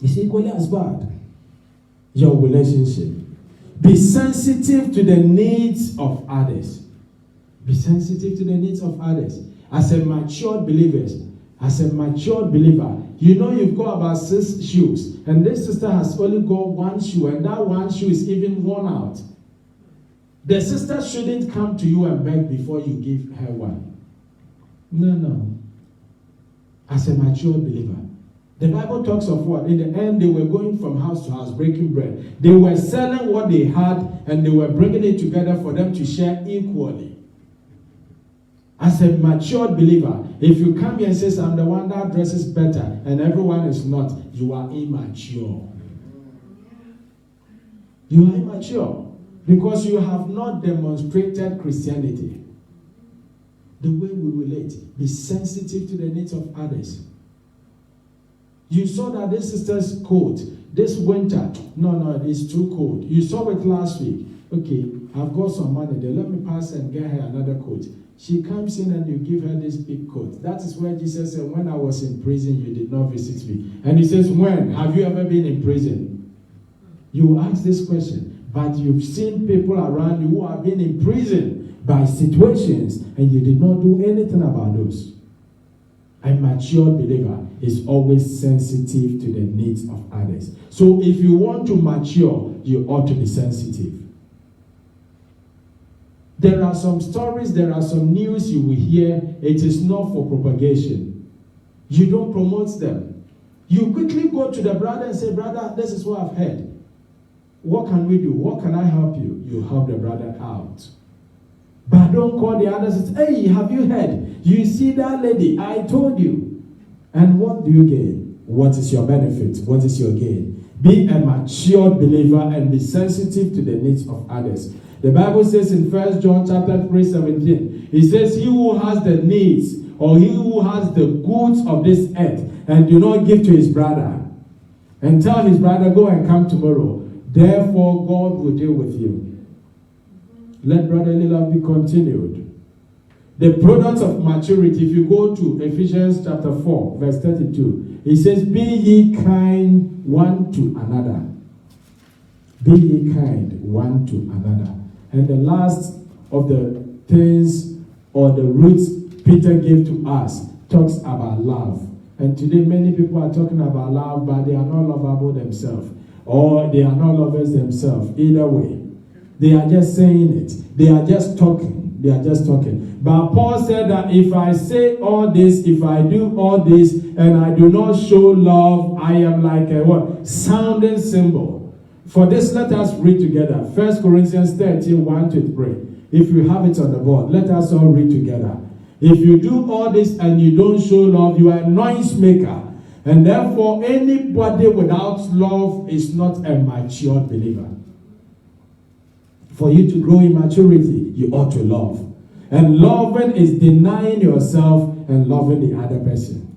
It's equally as bad. Your relationship. Be sensitive to the needs of others. Be sensitive to the needs of others. As a matured believer, you know you've got about 6 shoes, and this sister has only got 1 shoe, and that 1 shoe is even worn out. The sister shouldn't come to you and beg before you give her one. No. As a mature believer, The Bible talks of what? In the end, they were going from house to house, breaking bread. They were selling what they had, and they were bringing it together for them to share equally. As a matured believer, if you come here and say, I'm the one that dresses better, and everyone is not, you are immature. You are immature because you have not demonstrated Christianity. The way we relate, be sensitive to the needs of others. You saw that this sister's coat, this winter, no, it's too cold. You saw it last week. Okay, I've got some money there. Let me pass and get her another coat. She comes in and you give her this big coat. That is where Jesus said, when I was in prison, you did not visit me. And he says, when? Have you ever been in prison? You ask this question, but you've seen people around you who have been in prison by situations, and you did not do anything about those. A mature believer is always sensitive to the needs of others. So if you want to mature, you ought to be sensitive. There are some stories, there are some news you will hear. It is not for propagation. You don't promote them. You quickly go to the brother and say, brother, this is what I've heard. What can we do? What can I help you? You help the brother out. But don't call the others and say, hey, have you heard? You see that lady? I told you. And what do you gain? What is your benefit? What is your gain? Be a matured believer and be sensitive to the needs of others. The Bible says in 1 John chapter 3:17, it says, he who has the needs or he who has the goods of this earth and do not give to his brother and tell his brother, go and come tomorrow, therefore God will deal with you. Let brotherly love be continued. The products of maturity, if you go to Ephesians chapter 4, verse 32, it says, be ye kind one to another. Be ye kind one to another. And the last of the things or the roots Peter gave to us talks about love. And today many people are talking about love, but they are not lovable themselves. Or they are not lovers themselves. Either way. They are just saying it. They are just talking. They are just talking. But Paul said that if I say all this, if I do all this, and I do not show love, I am like a what? Sounding cymbal. For this, let us read together. 1 Corinthians 13, 1-3. If you have it on the board, let us all read together. If you do all this and you don't show love, you are a noise maker. And therefore, anybody without love is not a mature believer. For you to grow in maturity, you ought to love. And loving is denying yourself and loving the other person.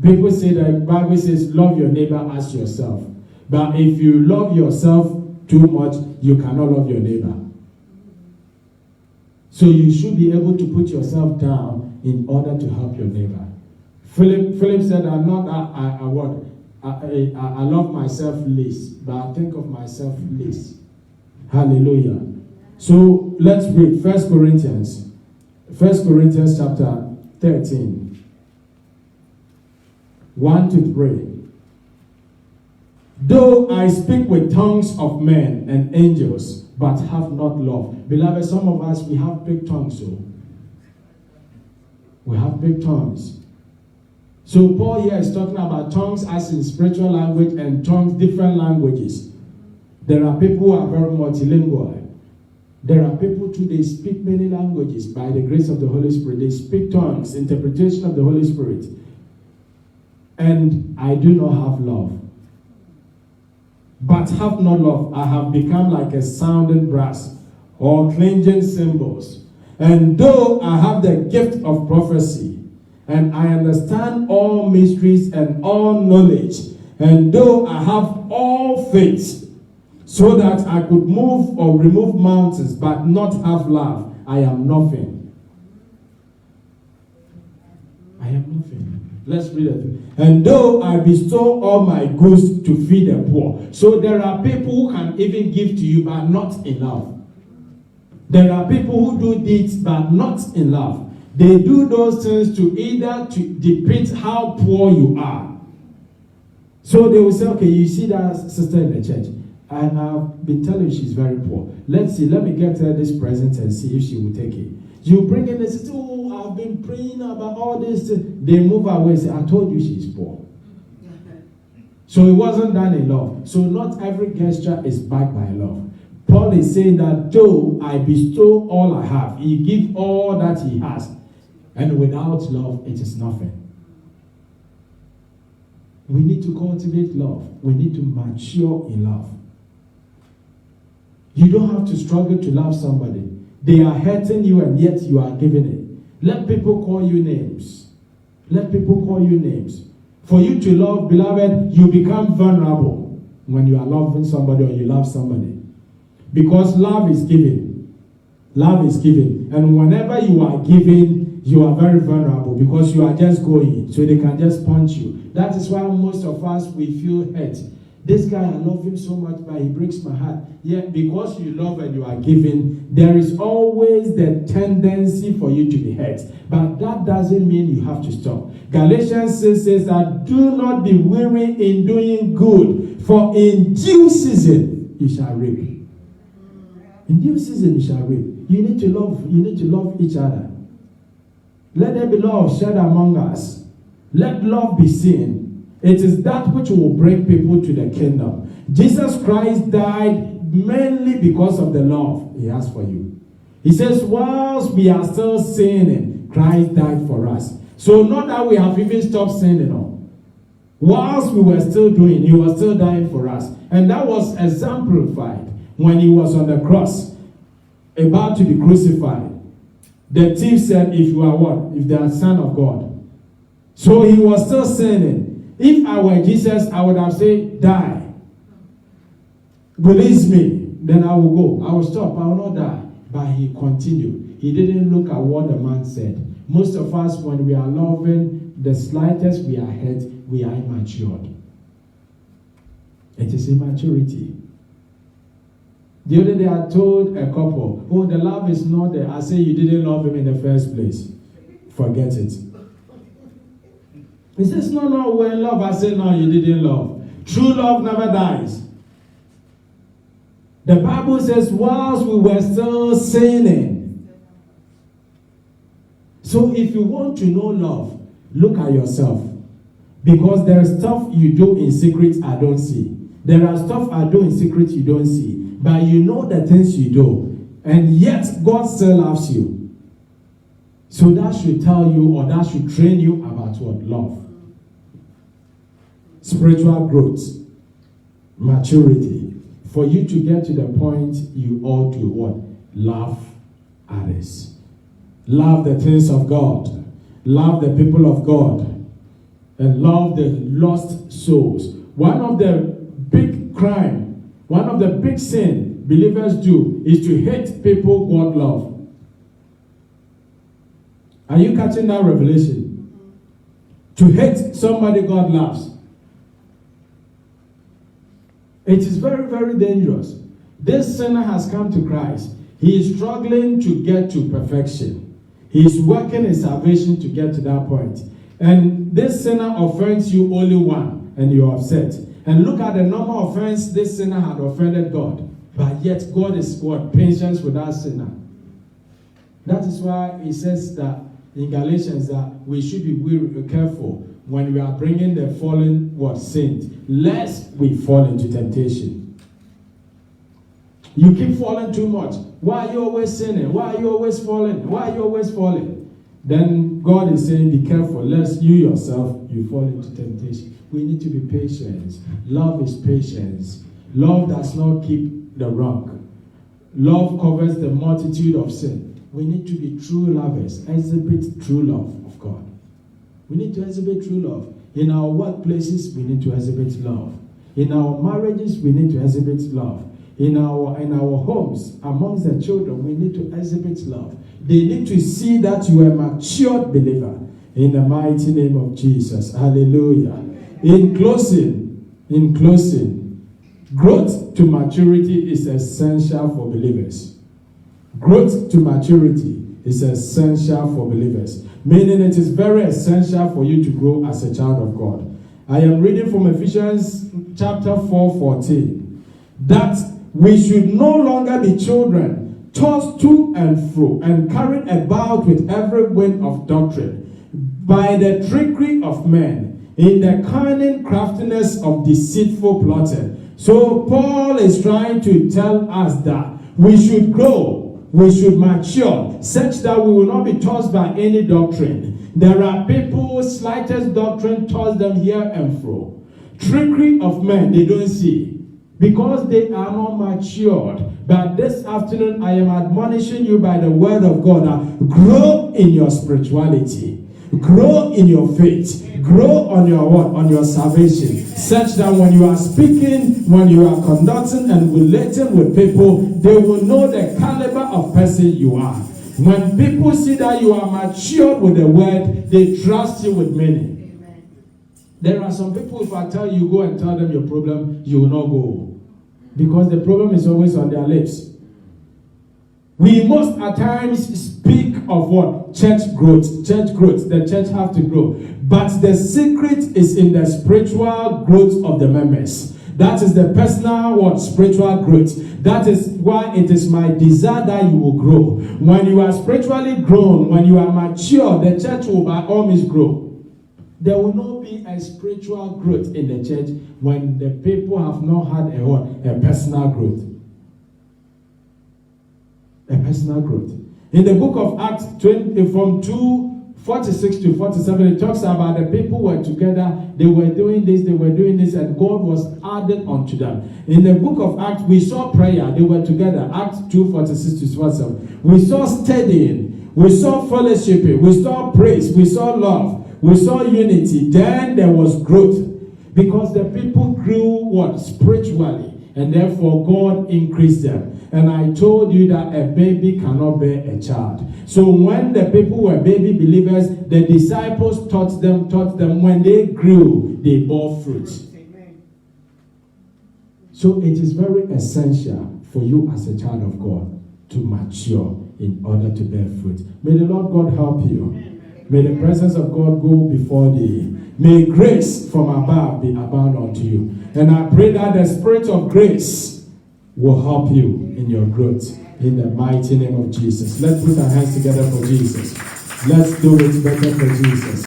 People say that the Bible says, love your neighbor as yourself. But if you love yourself too much, you cannot love your neighbor. So you should be able to put yourself down in order to help your neighbor. Philip said, I love myself least, but I think of myself least. Hallelujah. So let's read 1 Corinthians chapter 13, 1-3. Though I speak with tongues of men and angels, but have not love. Beloved, some of us, we have big tongues. So we have big tongues. So Paul here is talking about tongues as in spiritual language and tongues, different languages. There are people who are very multilingual. There are people too, they speak many languages by the grace of the Holy Spirit. They speak tongues, interpretation of the Holy Spirit. And I do not have love. But have not love, I have become like a sounding brass or clanging cymbals. And though I have the gift of prophecy, and I understand all mysteries and all knowledge, and though I have all faith, so that I could move or remove mountains, but not have love, I am nothing. I am nothing. Let's read it. And though I bestow all my goods to feed the poor. So there are people who can even give to you, but not enough. There are people who do deeds, but not in love. They do those things to either to depict how poor you are. So they will say, okay, you see that sister in the church. And I've been telling you she's very poor. Let's see, let me get her this present and see if she will take it. You bring in this, oh, I've been praying about all this. They move away and say, I told you she's poor. So it wasn't done in love. So not every gesture is backed by love. Paul is saying that though I bestow all I have, he gives all that he has. And without love, it is nothing. We need to cultivate love. We need to mature in love. You don't have to struggle to love somebody. They are hurting you and yet you are giving it. Let people call you names. Let people call you names. For you to love, beloved, you become vulnerable when you are loving somebody or you love somebody. Because love is giving. Love is giving. And whenever you are giving, you are very vulnerable because you are just going. So they can just punch you. That is why most of us, we feel hurt. This guy, I love him so much, but he breaks my heart. Yet, because you love and you are giving, there is always the tendency for you to be hurt. But that doesn't mean you have to stop. Galatians 6 says that do not be weary in doing good, for in due season you shall reap. In due season you shall reap. You need to love each other. Let there be love shed among us. Let love be seen. It is that which will bring people to the kingdom. Jesus Christ died mainly because of the love he has for you. He says, whilst we are still sinning, Christ died for us. So not that we have even stopped sinning. No. Whilst we were still doing, he was still dying for us. And that was exemplified when he was on the cross, about to be crucified. The thief said, if you are what? If they are son of God. So he was still sinning. If I were Jesus, I would have said, die. Release me. Then I will go. I will stop. I will not die. But he continued. He didn't look at what the man said. Most of us, when we are loving, the slightest we are hurt, we are immatured. It is immaturity. The other day I told a couple, oh, the love is not there. I say you didn't love him in the first place. Forget it. He says, no, we're in love. I say, no, you didn't love. True love never dies. The Bible says, whilst we were still sinning. So if you want to know love, look at yourself. Because there is stuff you do in secret I don't see. There are stuff I do in secret you don't see. But you know the things you do. And yet God still loves you. So that should tell you, or that should train you about what? Love. Spiritual growth. Maturity. For you to get to the point, you ought to what? Love others. Love the things of God. Love the people of God. And love the lost souls. One of the big crime, one of the big sin believers do is to hate people God love. Are you catching that revelation? To hate somebody God loves. It is very, very dangerous. This sinner has come to Christ. He is struggling to get to perfection. He is working in salvation to get to that point. And this sinner offends you only one, and you're upset. And look at the normal offense this sinner had offended God. But yet God is what? Patience with that sinner. That is why he says that in Galatians that we should be careful when we are bringing the fallen what? Saint, lest we fall into temptation. You keep falling too much. Why are you always sinning? Why are you always falling? Why are you always falling? Then God is saying, be careful, lest you yourself, you fall into temptation. We need to be patient. Love is patience. Love does not keep the wrong. Love covers the multitude of sin. We need to be true lovers. Exhibit true love of God. We need to exhibit true love. In our workplaces, we need to exhibit love. In our marriages, we need to exhibit love. In our homes, amongst the children, we need to exhibit love. They need to see that you are a matured believer. In the mighty name of Jesus. Hallelujah. In closing, growth to maturity is essential for believers. Growth to maturity is essential for believers. Meaning it is very essential for you to grow as a child of God. I am reading from Ephesians chapter 4:14. That we should no longer be children, tossed to and fro, and carried about with every wind of doctrine, by the trickery of men, in the cunning craftiness of deceitful plotting. So Paul is trying to tell us that we should grow, we should mature, such that we will not be tossed by any doctrine. There are people, slightest doctrine toss them here and fro. Trickery of men, they don't see, because they are not matured. But this afternoon, I am admonishing you by the word of God that grow in your spirituality, grow in your faith, grow on your what? On your salvation, such that when you are speaking, when you are conducting and relating with people, they will know the caliber of person you are. When people see that you are matured with the word, they trust you with many. There are some people, if I tell you, go and tell them your problem, you will not go. Because the problem is always on their lips. We must at times speak of what? Church growth. Church growth. The church have to grow. But the secret is in the spiritual growth of the members. That is the personal what? Spiritual growth. That is why it is my desire that you will grow. When you are spiritually grown, when you are mature, the church will by all means grow. There will not be a spiritual growth in the church when the people have not had a personal growth. A personal growth. In the book of Acts 20, from 2:46 to 47, it talks about the people were together, they were doing this, and God was added unto them. In the book of Acts, we saw prayer, they were together, Acts 2:46 to 47. We saw studying, we saw fellowshipping, we saw praise, we saw love. We saw unity. Then there was growth. Because the people grew what? Spiritually. And therefore God increased them. And I told you that a baby cannot bear a child. So when the people were baby believers, the disciples taught them. When they grew, they bore fruit. So it is very essential for you as a child of God to mature in order to bear fruit. May the Lord God help you. May the presence of God go before thee. May grace from above be abound unto you. And I pray that the spirit of grace will help you in your growth. In the mighty name of Jesus. Let's put our hands together for Jesus. Let's do it better for Jesus.